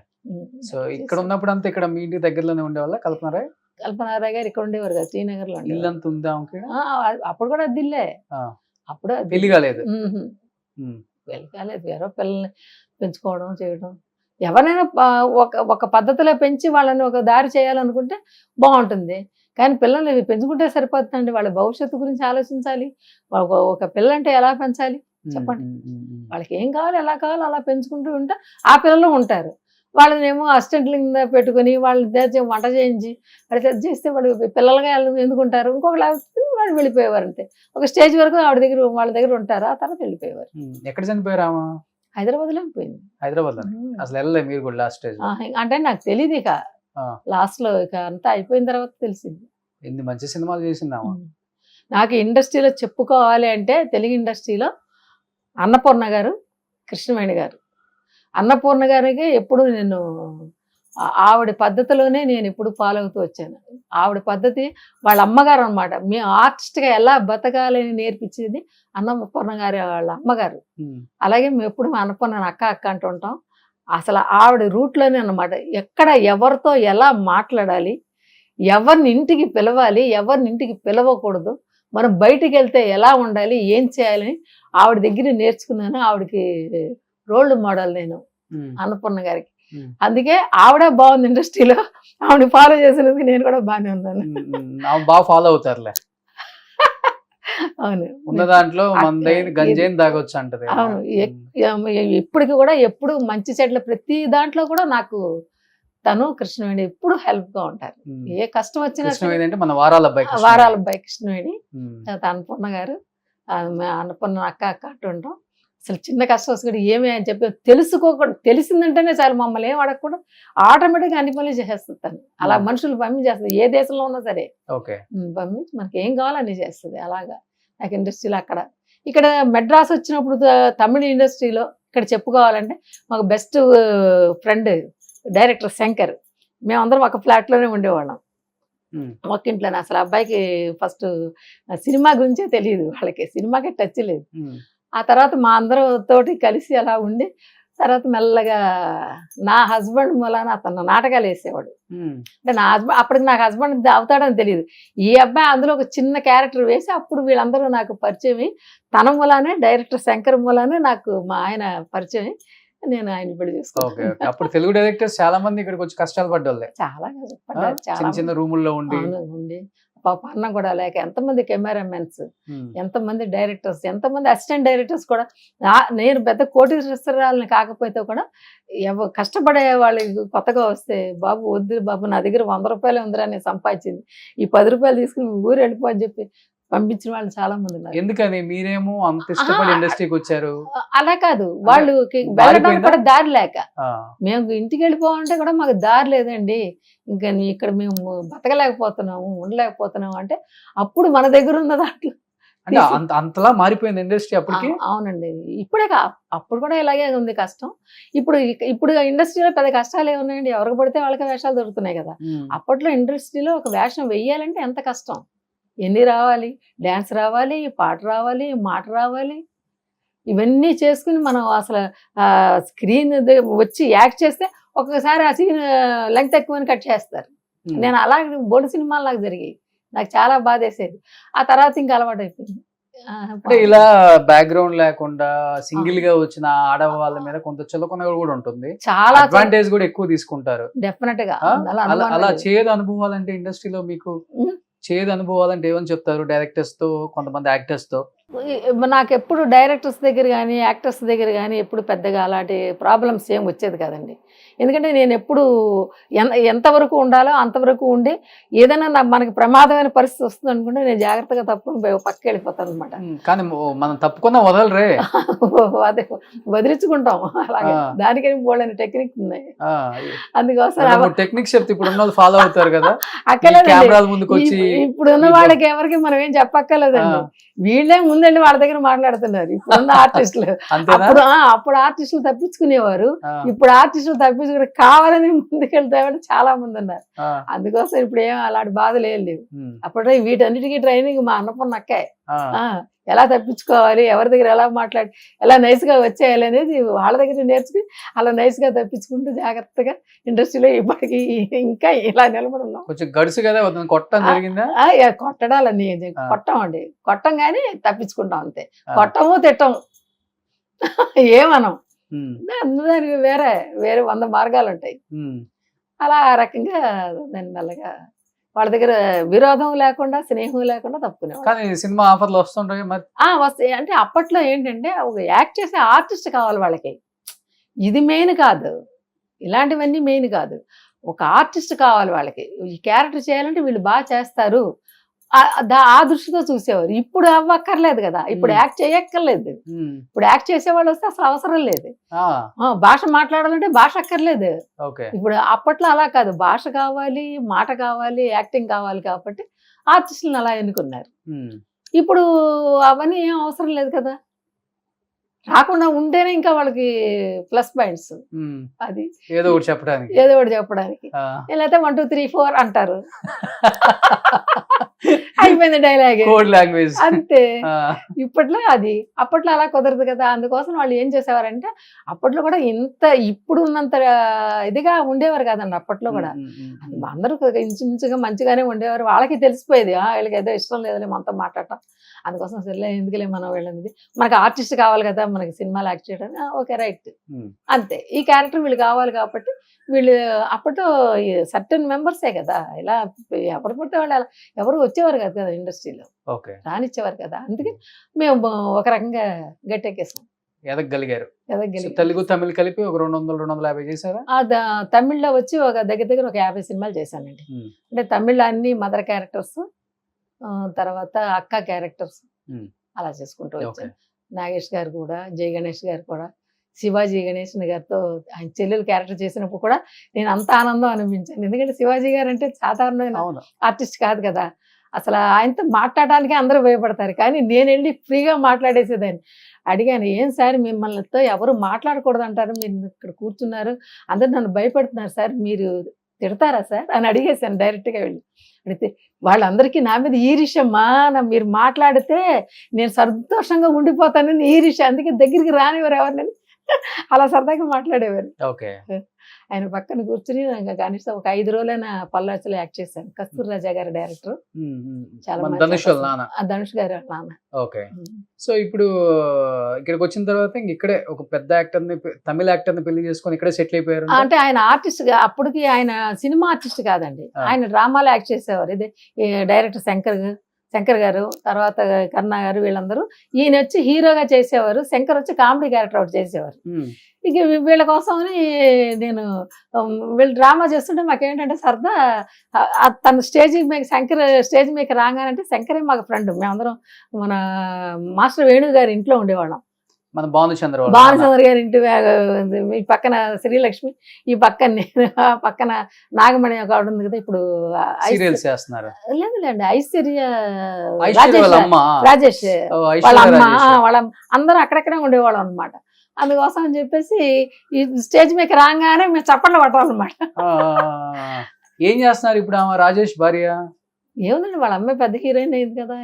సో ఇక్కడ ఉన్నప్పుడు అంతా ఇక్కడ మీ ఇంటి దగ్గరలోనే ఉండేవాళ్ళ కల్పనారాయ్ గారు? ఇక్కడ ఉండేవారు కదా, శ్రీనగర్ లో. ఇల్లు అంత ఉందా? అప్పుడు కూడా అద్దిల్లే. అప్పుడు పెళ్లి కాలేదు. వేరే పిల్లల్ని పెంచుకోవడం చేయడం, ఎవరైనా ఒక పద్ధతిలో పెంచి వాళ్ళని ఒక దారి చేయాలనుకుంటే బాగుంటుంది. కానీ పిల్లల్ని పెంచుకుంటే సరిపోతుందండి, వాళ్ళ భవిష్యత్తు గురించి ఆలోచించాలి. ఒక పిల్లంటే ఎలా పెంచాలి, చెప్పండి. వాళ్ళకి ఏం కావాలి ఎలా కావాలో అలా పెంచుకుంటూ ఉంటే ఆ పిల్లలు ఉంటారు. వాళ్ళనేమో అసిస్టెంట్ల కింద పెట్టుకుని వాళ్ళ వంట చేయించి వాడు సెట్ చేస్తే వాడు పిల్లలుగా ఎందుకు ఉంటారు, ఇంకొకళ్ళు వాళ్ళు వెళ్ళిపోయేవారు అంతే. ఒక స్టేజ్ వరకు ఆవిడ దగ్గర వాళ్ళ దగ్గర ఉంటారు, ఆ తర్వాత వెళ్ళిపోయేవారు. ఎక్కడ చనిపోయారు ఆమె? హైదరాబాద్లో పోయింది. హైదరాబాద్ అసలు వెళ్ళలే మీరు కూడా లాస్ట్ స్టేజ్? అంటే నాకు తెలియదు ఇక లాస్ట్ లో, ఇక అంతా అయిపోయిన తర్వాత తెలిసింది. ఎన్ని మంచి సినిమాలు చేసింది ఆమె. నాకు ఇండస్ట్రీలో చెప్పుకోవాలి అంటే తెలుగు ఇండస్ట్రీలో అన్నపూర్ణ గారు, కృష్ణవేణి గారు. అన్నపూర్ణ గారికి ఎప్పుడు నేను ఆవిడ పద్ధతిలోనే నేను ఎప్పుడు ఫాలో అవుతూ వచ్చాను. ఆవిడ పద్ధతి వాళ్ళ అమ్మగారు అనమాట. మేము ఆర్టిస్ట్గా ఎలా బతకాలని నేర్పించేది అన్నపూర్ణ గారి వాళ్ళ అమ్మగారు. అలాగే మేము ఎప్పుడు అన్నపూర్ణ అక్క అక్క అంటూ ఉంటాం. అసలు ఆవిడ రూట్లోనే అనమాట. ఎక్కడ ఎవరితో ఎలా మాట్లాడాలి, ఎవరిని ఇంటికి పిలవాలి, ఎవరిని ఇంటికి పిలవకూడదు, మనం బయటికి వెళ్తే ఎలా ఉండాలి, ఏం చేయాలని ఆవిడ దగ్గర నేర్చుకున్నాను. ఆవిడకి రోల్ మోడల్ నేను అన్నపూర్ణ గారికి. అందుకే ఆవిడ బాగుంది ఇండస్ట్రీలో. ఆవిడ ఫాలో చేసినందుకు నేను కూడా బాగానే ఉన్నాను. బాగా ఫాలో అవుతారులే. అవును, ఉన్న దాంట్లో గంజైన్ తాగొచ్చు అంటది. అవును, ఇప్పటికి కూడా ఎప్పుడు మంచి చెడ్ల ప్రతి దాంట్లో కూడా నాకు తను కృష్ణవేణి ఎప్పుడు హెల్ప్ గా ఉంటారు. ఏ కష్టం వచ్చినా మన వారాల అబ్బాయి కృష్ణవేణి, అన్నపూర్ణ గారు, అన్నపూర్ణ అక్క అక్క అంటుంటాం. అసలు చిన్న కష్టం వస్తుంది ఏమి అని చెప్పి తెలుసుకోకుండా, తెలిసిందంటేనే చాలు మమ్మల్ని ఏం అడగకుండా ఆటోమేటిక్గా అన్ని పనులు చేసేస్తుంది తను. అలా మనుషులు పంపించేస్తుంది, ఏ దేశంలో ఉన్నా సరే పంపించి మనకి ఏం కావాలో అన్ని చేస్తుంది. అలాగా నాకు ఇండస్ట్రీలో అక్కడ ఇక్కడ మెడ్రాస్ వచ్చినప్పుడు తమిళ ఇండస్ట్రీలో ఇక్కడ చెప్పుకోవాలంటే మాకు బెస్ట్ ఫ్రెండ్ డైరెక్టర్ శంకర్. మేమందరం ఒక ఫ్లాట్లోనే ఉండేవాళ్ళం, ఒక ఇంట్లోనే. అసలు అబ్బాయికి ఫస్ట్ సినిమా గురించే తెలియదు, వాళ్ళకి సినిమాకి టచ్ లేదు. ఆ తర్వాత మా అందరితోటి కలిసి అలా ఉండి తర్వాత మెల్లగా నా హస్బెండ్ మూలాన అతను నాటకాలు వేసేవాడు. అంటే నా హస్బెండ్ అప్పటికి నాకు హస్బెండ్ అవుతాడని తెలియదు. ఈ అబ్బాయి అందులో ఒక చిన్న క్యారెక్టర్ వేసి అప్పుడు వీళ్ళందరూ నాకు పరిచయం. తన మూలానే డైరెక్టర్ శంకర్ మూలానే నాకు మా ఆయన పరిచయం. నేను ఆయన పెళ్లి చేసుకోవాలి. అప్పుడు తెలుగు డైరెక్టర్స్ చాలా మంది ఇక్కడికి వచ్చి కష్టాలు పడ్డారు. చాలా చిన్న చిన్న రూముల్లో ఉండి పాప అన్నం కూడా లేక ఎంతమంది కెమెరామెన్స్, ఎంతమంది డైరెక్టర్స్, ఎంతమంది అసిస్టెంట్ డైరెక్టర్స్ కూడా. నేను పెద్ద కోటీశ్వరాలని కాకపోతే కూడా కష్టపడే వాళ్ళకి కొత్తగా వస్తే బాబు వద్దు బాబు నా దగ్గర 100 రూపాయలే ఉందిరా నేను సంపాదించింది, ఈ 10 రూపాయలు తీసుకుని ఊరు వెళ్ళిపో అని చెప్పి పంపించిన వాళ్ళు చాలా మంది ఉన్నారు. ఎందుకని మీరేమో అంత ఇష్టపడి ఇండస్ట్రీకి వచ్చారు? అలా కాదు, వాళ్ళు వెళ్ళడానికి కూడా దారి లేక. మేము ఇంటికి వెళ్ళిపోవాలంటే కూడా మాకు దారి లేదండి, ఇంకా ఇక్కడ మేము బతకలేకపోతున్నాము, ఉండలేకపోతున్నాము అంటే అప్పుడు మన దగ్గర ఉన్న దాంట్లో అంతలా మారిపోయింది ఇండస్ట్రీ అప్పటికి. అవునండి, ఇప్పుడే అప్పుడు కూడా ఇలాగే ఉంది కష్టం. ఇప్పుడు ఇండస్ట్రీలో పెద్ద కష్టాలు ఏమున్నాయండి, ఎవరికి పడితే వాళ్ళకి వేషాలు దొరుకుతున్నాయి కదా. అప్పట్లో ఇండస్ట్రీలో ఒక వేషం వెయ్యాలంటే ఎంత కష్టం, ఎన్ని రావాలి, డ్యాన్స్ రావాలి, పాట రావాలి, మాట రావాలి, ఇవన్నీ చేసుకుని మనం అసలు స్క్రీన్ వచ్చి యాక్ట్ చేస్తే ఒక్కొక్కసారి ఆ సీన్ లెంగ్త్ ఎక్కువని కట్ చేస్తారు. నేను అలా బోర్డు సినిమాలు నాకు జరిగాయి, నాకు చాలా బాధ వేసేది. ఆ తర్వాత ఇంకా అలవాటు అయిపోయింది. అంటే ఇలా బ్యాక్గ్రౌండ్ లేకుండా సింగిల్ గా వచ్చిన ఆడవాళ్ళ మీద కొంత చులకన కూడా ఉంటుంది, చాలా అడ్వాంటేజ్ కూడా ఎక్కువ తీసుకుంటారు. డెఫినెట్ గా అలా చేదు అనుభవాలంటే ఇండస్ట్రీలో మీకు చేదు అనుభవాలంటే ఏమని చెప్తారు డైరెక్టర్స్ తో, కొంతమంది యాక్టర్స్ తో? నాకు ఎప్పుడు డైరెక్టర్స్ దగ్గర కానీ యాక్టర్స్ దగ్గర కానీ ఎప్పుడు పెద్దగా అలాంటి ప్రాబ్లమ్స్ ఏం వచ్చేది కాదండి. ఎందుకంటే నేను ఎప్పుడు ఎంతవరకు ఉండాలో అంతవరకు ఉండి ఏదైనా మనకి ప్రమాదమైన పరిస్థితి వస్తుంది అనుకుంటే నేను జాగ్రత్తగా తప్పుకుని పక్కకి వెళ్ళిపోతాను అనమాట. కానీ మనం తప్పుకున్నా వదలరే, అదే వదిలించుకుంటాం. అలాగే దానికని బోల్డని టెక్నిక్ ఉన్నాయి. అందుకోసం టెక్నిక్స్ చెప్తే ఇప్పుడు ఫాలో అవుతారు కదా. ఇప్పుడు ఉన్న వాళ్ళకి ఎవరికి మనం ఏం చెప్పక్కర్లేదండి, వీళ్ళే ముందండి వాళ్ళ దగ్గర మాట్లాడుతున్నారు ఇప్పుడున్న ఆర్టిస్టులు. అప్పుడు ఆర్టిస్టులు తప్పించుకునేవారు, ఇప్పుడు ఆర్టిస్టులు తప్పించుకుని కావాలని ముందుకెళ్తామని చాలా మంది ఉన్నారు. అందుకోసం ఇప్పుడు ఏం అలాంటి బాధలు ఏం లేవు. అప్పుడు వీటన్నిటికీ ట్రైనింగ్ మా అన్నపూర్ణ అక్కే, ఎలా తప్పించుకోవాలి, ఎవరి దగ్గర ఎలా మాట్లాడి ఎలా నైస్ గా వచ్చేయాలి అనేది వాళ్ళ దగ్గర నేర్చుకుని అలా నైస్ గా తప్పించుకుంటూ జాగ్రత్తగా ఇండస్ట్రీలో ఇప్పటికి ఇంకా ఇలా నిలబడి ఉన్నాం. కొంచెం గడుసు కదా, కొట్టడాలని కొట్టమండి, కొట్టం కానీ తప్పించుకుంటాం అంతే. కొట్టము తిట్టము ఏమనం, దానికి వేరే వేరే 100 మార్గాలు ఉంటాయి. అలా ఆ రకంగా దాన్ని మెల్లగా వాళ్ళ దగ్గర విరోధం లేకుండా స్నేహం లేకుండా తప్పుకునేవాళ్ళు. కానీ సినిమా ఆఫర్లు వస్తుంటాయి మరి. వస్తాయి అంటే అప్పట్లో ఏంటంటే ఒక యాక్ట్ చేసే ఆర్టిస్ట్ కావాలి వాళ్ళకి. ఇది మెయిన్ కాదు, ఇలాంటివన్నీ మెయిన్ కాదు. ఒక ఆర్టిస్ట్ కావాలి వాళ్ళకి. ఈ క్యారెక్టర్ చేయాలంటే వీళ్ళు బాగా చేస్తారు, ఆ దృష్టితో చూసేవారు. ఇప్పుడు అవ్వక్కర్లేదు కదా, ఇప్పుడు యాక్ట్ చేయక్కర్లేదు. ఇప్పుడు యాక్ట్ చేసేవాళ్ళు వస్తే అసలు అవసరం లేదు. భాష మాట్లాడాలంటే భాష అక్కర్లేదు. ఇప్పుడు అప్పట్లో అలా కాదు, భాష కావాలి, మాట కావాలి, యాక్టింగ్ కావాలి కాబట్టి ఆర్టిస్టులను అలా ఎన్నుకున్నారు. ఇప్పుడు అవన్నీ ఏం అవసరం లేదు కదా, రాకుండా ఉంటేనే ఇంకా వాళ్ళకి ప్లస్ పాయింట్స్. అది ఏదో ఒకటి చెప్పడానికి లేకపోతే 1 2 3 4 అంటారు, అయిపోయింది డైలాగ్, అంతే. ఇప్పట్లో అది, అప్పట్లో అలా కుదరదు కదా. అందుకోసం వాళ్ళు ఏం చేసేవారంటే అప్పట్లో కూడా ఇంత ఇప్పుడు ఉన్నంత ఇదిగా ఉండేవారు కాదండి. అప్పట్లో కూడా అందరూ ఇంచుమించుగా మంచిగానే ఉండేవారు. వాళ్ళకి తెలిసిపోయేది వీళ్ళకి ఏదో ఇష్టం లేదులే మనతో మాట్లాడటం, అందుకోసం సరే ఎందుకులే మనం వెళ్ళింది, మనకి ఆర్టిస్ట్ కావాలి కదా మనకి సినిమాలు యాక్ట్ చేయడానికి, ఓకే రైట్, అంతే. ఈ క్యారెక్టర్ వీళ్ళు కావాలి కాబట్టి వీళ్ళు అప్పట్లో సర్టన్ మెంబర్సే కదా, ఇలా ఎవరు పడితే వాళ్ళు అలా ఎవరు వచ్చేవారు కాదు కదా ఇండస్ట్రీలో, రానిచ్చేవారు కదా. అందుకే మేము ఒక రకంగా గట్టెక్కేసాం, ఎదగలిగారు. తెలుగు తమిళ కలిపి ఒక 200-250 చేశారా? తమిళ్లో వచ్చి ఒక దగ్గర ఒక 50 సినిమాలు చేశానండి. అంటే తమిళ్లో అన్ని మదర్ క్యారెక్టర్స్, తర్వాత అక్క క్యారెక్టర్స్ అలా చేసుకుంటూ వచ్చాను. నాగేష్ గారు కూడా, జయ గణేష్ గారు కూడా, శివాజీ గణేషన్ గారితో ఆయన చెల్లెలు క్యారెక్టర్ చేసినప్పుడు కూడా నేను అంత ఆనందం అనిపించాను. ఎందుకంటే శివాజీ గారు అంటే సాధారణమైన ఆర్టిస్ట్ కాదు కదా, అసలు ఆయనతో మాట్లాడడానికి అందరూ భయపడతారు, కానీ నేను వెళ్ళి ఫ్రీగా మాట్లాడేసేదాన్ని. అడిగాను, ఏం సార్ మిమ్మల్నితో ఎవరు మాట్లాడకూడదు అంటారు, మీరు ఇక్కడ కూర్చున్నారు, అందరు నన్ను భయపడుతున్నారు సార్, మీరు తిడతారా సార్ అని అడిగేశాను డైరెక్ట్గా వెళ్ళి. అడిగితే వాళ్ళందరికీ నా మీద ఈర్ష్యమ్మా, మీరు మాట్లాడితే నేను సంతోషంగా ఉండిపోతానని ఈర్ష్య, అందుకే దగ్గరికి రానివారు ఎవరినని అలా సరదాగా మాట్లాడేవారు. ఆయన పక్కన కూర్చుని కనీసం ఒక 5 రోజులైనా పల్లాచలో యాక్ట్ చేశాను. కస్తూరి రాజా గారి డైరెక్టర్, చాలా ధనుష్ గారు నాన్న. సో ఇప్పుడు ఇక్కడికి వచ్చిన తర్వాత ఇక్కడే ఒక పెద్ద యాక్టర్ ని, తమిళ యాక్టర్ ని పెళ్లి చేసుకొని ఇక్కడే సెటిల్ అయిపోయారు. అంటే ఆయన ఆర్టిస్ట్ గా, అప్పటికి ఆయన సినిమా ఆర్టిస్ట్ కాదండి, ఆయన డ్రామాలో యాక్ట్ చేసేవారు. ఇదే డైరెక్టర్ శంకర్ గారు, తర్వాత కన్నా గారు, వీళ్ళందరూ. ఈయన వచ్చి హీరోగా చేసేవారు, శంకర్ వచ్చి కామెడీ క్యారెక్టర్ ఒకటి చేసేవారు. ఇక వీళ్ళ కోసమని నేను వీళ్ళు డ్రామా చేస్తుంటే మాకేంటంటే సరదా, తను శంకర్ స్టేజ్ మీద రాగానంటే, శంకరే మాకు ఫ్రెండ్, మేమందరం మన మాస్టర్ వేణు గారి ఇంట్లో ఉండేవాళ్ళం. మన భానుచంద్ర గారి ఇంటి ఈ పక్కన శ్రీలక్ష్మి, ఈ పక్కన నేను, ఆ పక్కన నాగమణి ఒక ఆవిడ ఉంది కదా, ఇప్పుడు లేదులేండి ఐశ్వర్య రాజేష్ వాళ్ళ అమ్మ, వాళ్ళ అందరూ అక్కడక్కడే ఉండేవాళ్ళం అనమాట. అందుకోసం అని చెప్పేసి ఈ స్టేజ్ మీద రాగానే మేము చప్పట్లు పట్టాలన్నమాట. ఏం చేస్తున్నారు ఇప్పుడు రాజేష్ భార్య? ఏముందండి, వాళ్ళ అమ్మాయి పెద్ద హీరోయిన్ అయింది కదా,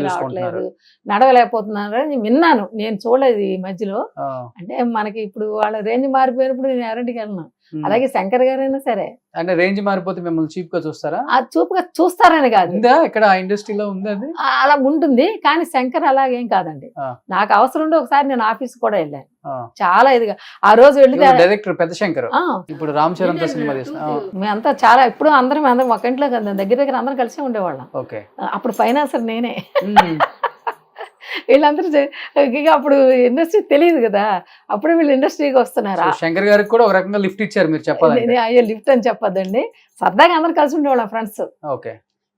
రావట్లేదు, నడవలేకపోతున్నారు అని విన్నాను. నేను చూడలేదు ఈ మధ్యలో. అంటే మనకి ఇప్పుడు వాళ్ళ రేంజ్ మారిపోయినప్పుడు నేను ఎవరింటికి వెళ్ళను. అలాగే శంకర్ గారైనా సరే, అంటే రేంజ్ మారిపోతే మిమ్మల్ని చీప్ గా చూస్తారా? చూపుగా చూస్తారని కాదు, ఇక్కడ ఇండస్ట్రీలో ఉంది అది అలా ఉంటుంది. కానీ శంకర్ అలాగేం కాదండి. నాకు అవసరం ఉండి ఒకసారి నేను ఆఫీస్ కూడా వెళ్ళాను, చాలా ఇదిగా. ఆ రోజు వెళ్తే డైరెక్టర్ పెద్ద శంకర్, ఇప్పుడు రామ్ చరణ్ సినిమా మేమంతా చాలా, ఇప్పుడు అందరం ఒక ఇంట్లో దగ్గర అందరం కలిసి ఉండేవాళ్ళం. అప్పుడు ఫైనాన్సర్ నేనే. వీళ్ళందరూ అప్పుడు ఇండస్ట్రీ తెలియదు కదా, అప్పుడు వీళ్ళు ఇండస్ట్రీకి వస్తున్నారు. శంకర్ గారికి కూడా ఒక రకంగా లిఫ్ట్ ఇచ్చారు మీరు చెప్పాలి. అయ్యో లిఫ్ట్ అని చెప్పొద్దండి, సరదాగా అందరు కలిసి ఉండేవాళ్ళం ఫ్రెండ్స్.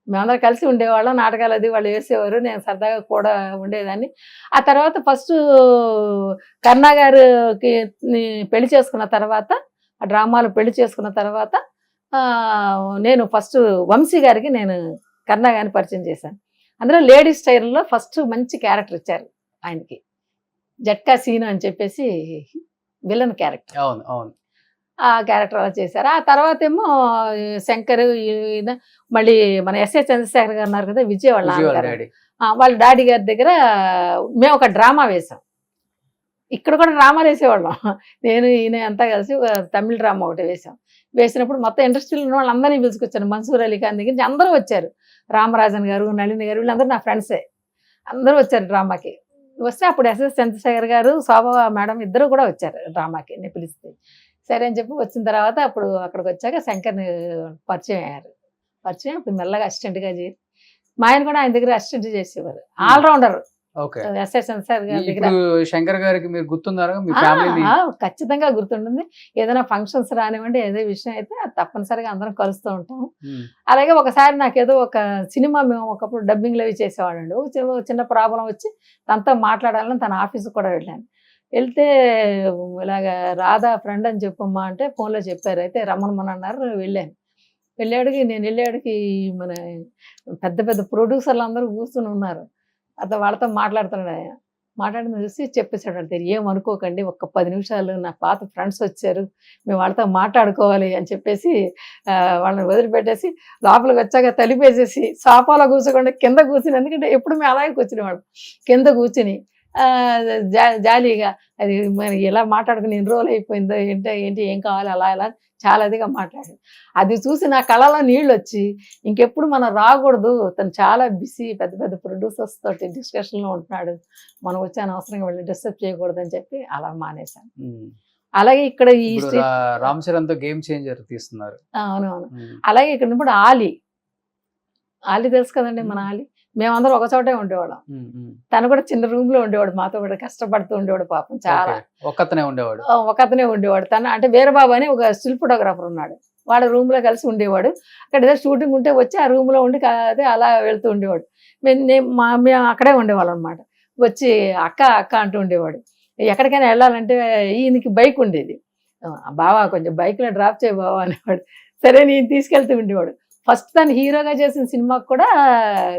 మేమందరం కలిసి ఉండేవాళ్ళం, నాటకాలు అది వాళ్ళు వేసేవారు, నేను సరదాగా కూడా ఉండేదాన్ని. ఆ తర్వాత ఫస్ట్ కన్నా గారికి పెళ్లి చేసుకున్న తర్వాత, ఆ డ్రామాలు పెళ్లి చేసుకున్న తర్వాత నేను ఫస్ట్ వంశీ గారికి నేను కన్నా గారిని పరిచయం చేశాను. అందులో లేడీస్ స్టైల్లో ఫస్ట్ మంచి క్యారెక్టర్ ఇచ్చారు ఆయనకి, జట్కా సీను అని చెప్పేసి విలన్ క్యారెక్టర్. ఆ క్యారెక్టర్ అలా చేశారు. ఆ తర్వాత ఏమో శంకర్, మళ్ళీ మన ఎస్ఏ చంద్రశేఖర్ గారు ఉన్నారు కదా, విజయవాడ వాళ్ళ డాడీ గారి దగ్గర మేము ఒక డ్రామా వేసాం. ఇక్కడ కూడా డ్రామాలు వేసేవాళ్ళం, నేను ఈయన అంతా కలిసి తమిళ డ్రామా ఒకటి వేసాం. వేసినప్పుడు మొత్తం ఇండస్ట్రీలో ఉన్న వాళ్ళందరినీ పిలుచుకొచ్చాను, మన్సూర్ అలీ ఖాన్ దగ్గర నుంచి అందరూ వచ్చారు, రామరాజన్ గారు, నళిని గారు, వీళ్ళందరూ నా ఫ్రెండ్సే, అందరూ వచ్చారు డ్రామాకి. వస్తే అప్పుడు ఎస్ఎస్ చంద్రశేఖర్ గారు, శోభా మేడం ఇద్దరు కూడా వచ్చారు డ్రామాకి, నేను పిలిస్తే సరే అని చెప్పి వచ్చిన తర్వాత అప్పుడు అక్కడికి వచ్చాక శంకర్ని పరిచయం అయ్యారు. పరిచయం. అప్పుడు మెల్లగా అసిస్టెంట్గా చేరి మా ఆయన కూడా ఆయన దగ్గర అసిస్టెంట్ చేసేవారు. ఆల్రౌండర్. ఓకే. ఎస్ఐ సెన్సార్ గారి దగ్గర. ఇప్పుడు శంకర్ గారికి మీరు గుర్తున్నారా మీ ఫ్యామిలీని? ఖచ్చితంగా గుర్తుంటుంది. ఏదైనా ఫంక్షన్స్ రానివ్వండి, ఏదో విషయం అయితే అది తప్పనిసరిగా అందరం కలుస్తూ ఉంటాం. అలాగే ఒకసారి నాకేదో ఒక సినిమా మేము ఒకప్పుడు డబ్బింగ్లు అవి చేసేవాళ్ళండి. ఒక చిన్న ప్రాబ్లం వచ్చి తనతో మాట్లాడాలని తన ఆఫీస్కి కూడా వెళ్ళాను. వెళ్తే ఇలాగ రాధా ఫ్రెండ్ అని చెప్పమ్మా అంటే ఫోన్లో చెప్పారు. అయితే రమ్మనమని అన్నారు. వెళ్ళాను. నేను వెళ్ళాడికి మన పెద్ద పెద్ద ప్రొడ్యూసర్లు అందరూ కూర్చుని ఉన్నారు. వాళ్ళతో మాట్లాడుతున్నాడు. ఆయన మాట్లాడిన చూసి చెప్పేశాడు. అంటే ఏమనుకోకండి, ఒక్క 10 నిమిషాలు నా పాత ఫ్రెండ్స్ వచ్చారు, మేము వాళ్ళతో మాట్లాడుకోవాలి అని చెప్పేసి వాళ్ళని వదిలిపెట్టేసి లోపలికి వచ్చాక తలిపేసేసి సోఫాలో కూర్చోకుండా కింద కూర్చుని, ఎందుకంటే ఎప్పుడు మేము అలాగే కూర్చునేవాడు, కింద కూర్చుని జాలీగా అది మరి ఎలా మాట్లాడుకుని ఎన్ని రోజులు అయిపోయిందో ఏంటి ఏం కావాలి అలా చాలా అదిగా మాట్లాడాడు. అది చూసి నా కళ్ళలో నీళ్ళు వచ్చి ఇంకెప్పుడు మనం రాకూడదు, తను చాలా బిజీ, పెద్ద పెద్ద ప్రొడ్యూసర్స్ తోటి డిస్కషన్లో ఉంటున్నాడు, మనం వచ్చి అనవసరంగా వెళ్ళి డిస్టర్బ్ చేయకూడదు అని చెప్పి అలా మానేశాను. అలాగే ఇక్కడ ఈ రామ్ చరణ్ తో గేమ్ చేంజర్ తీస్తున్నారు. అవునవును. అలాగే ఇక్కడ ఇప్పుడు ఆలి తెలుసు కదండి, మన ఆలి. మేమందరం ఒక చోటే ఉండేవాళ్ళం. తను కూడా చిన్న రూమ్ లో ఉండేవాడు, మాతో కూడా కష్టపడుతూ ఉండేవాడు పాపం. చాలా ఒకతనే ఉండేవాడు. తను అంటే వీరబాబు అని ఒక స్టిల్ ఫోటోగ్రాఫర్ ఉన్నాడు, వాడు రూమ్ లో కలిసి ఉండేవాడు. అక్కడ ఏదో షూటింగ్ ఉంటే వచ్చి ఆ రూమ్ లో ఉండి అదే అలా వెళ్తూ ఉండేవాడు. మేము అక్కడే ఉండేవాళ్ళం అనమాట. వచ్చి అక్క అక్క అంటూ ఉండేవాడు. ఎక్కడికైనా వెళ్ళాలంటే ఈయనకి బైక్ ఉండేది. బావా కొంచెం బైక్లో డ్రాప్ చేయ బావా అనేవాడు. సరే నేను తీసుకెళ్తూ ఉండేవాడు. ఫస్ట్ తను హీరోగా చేసిన సినిమాకి కూడా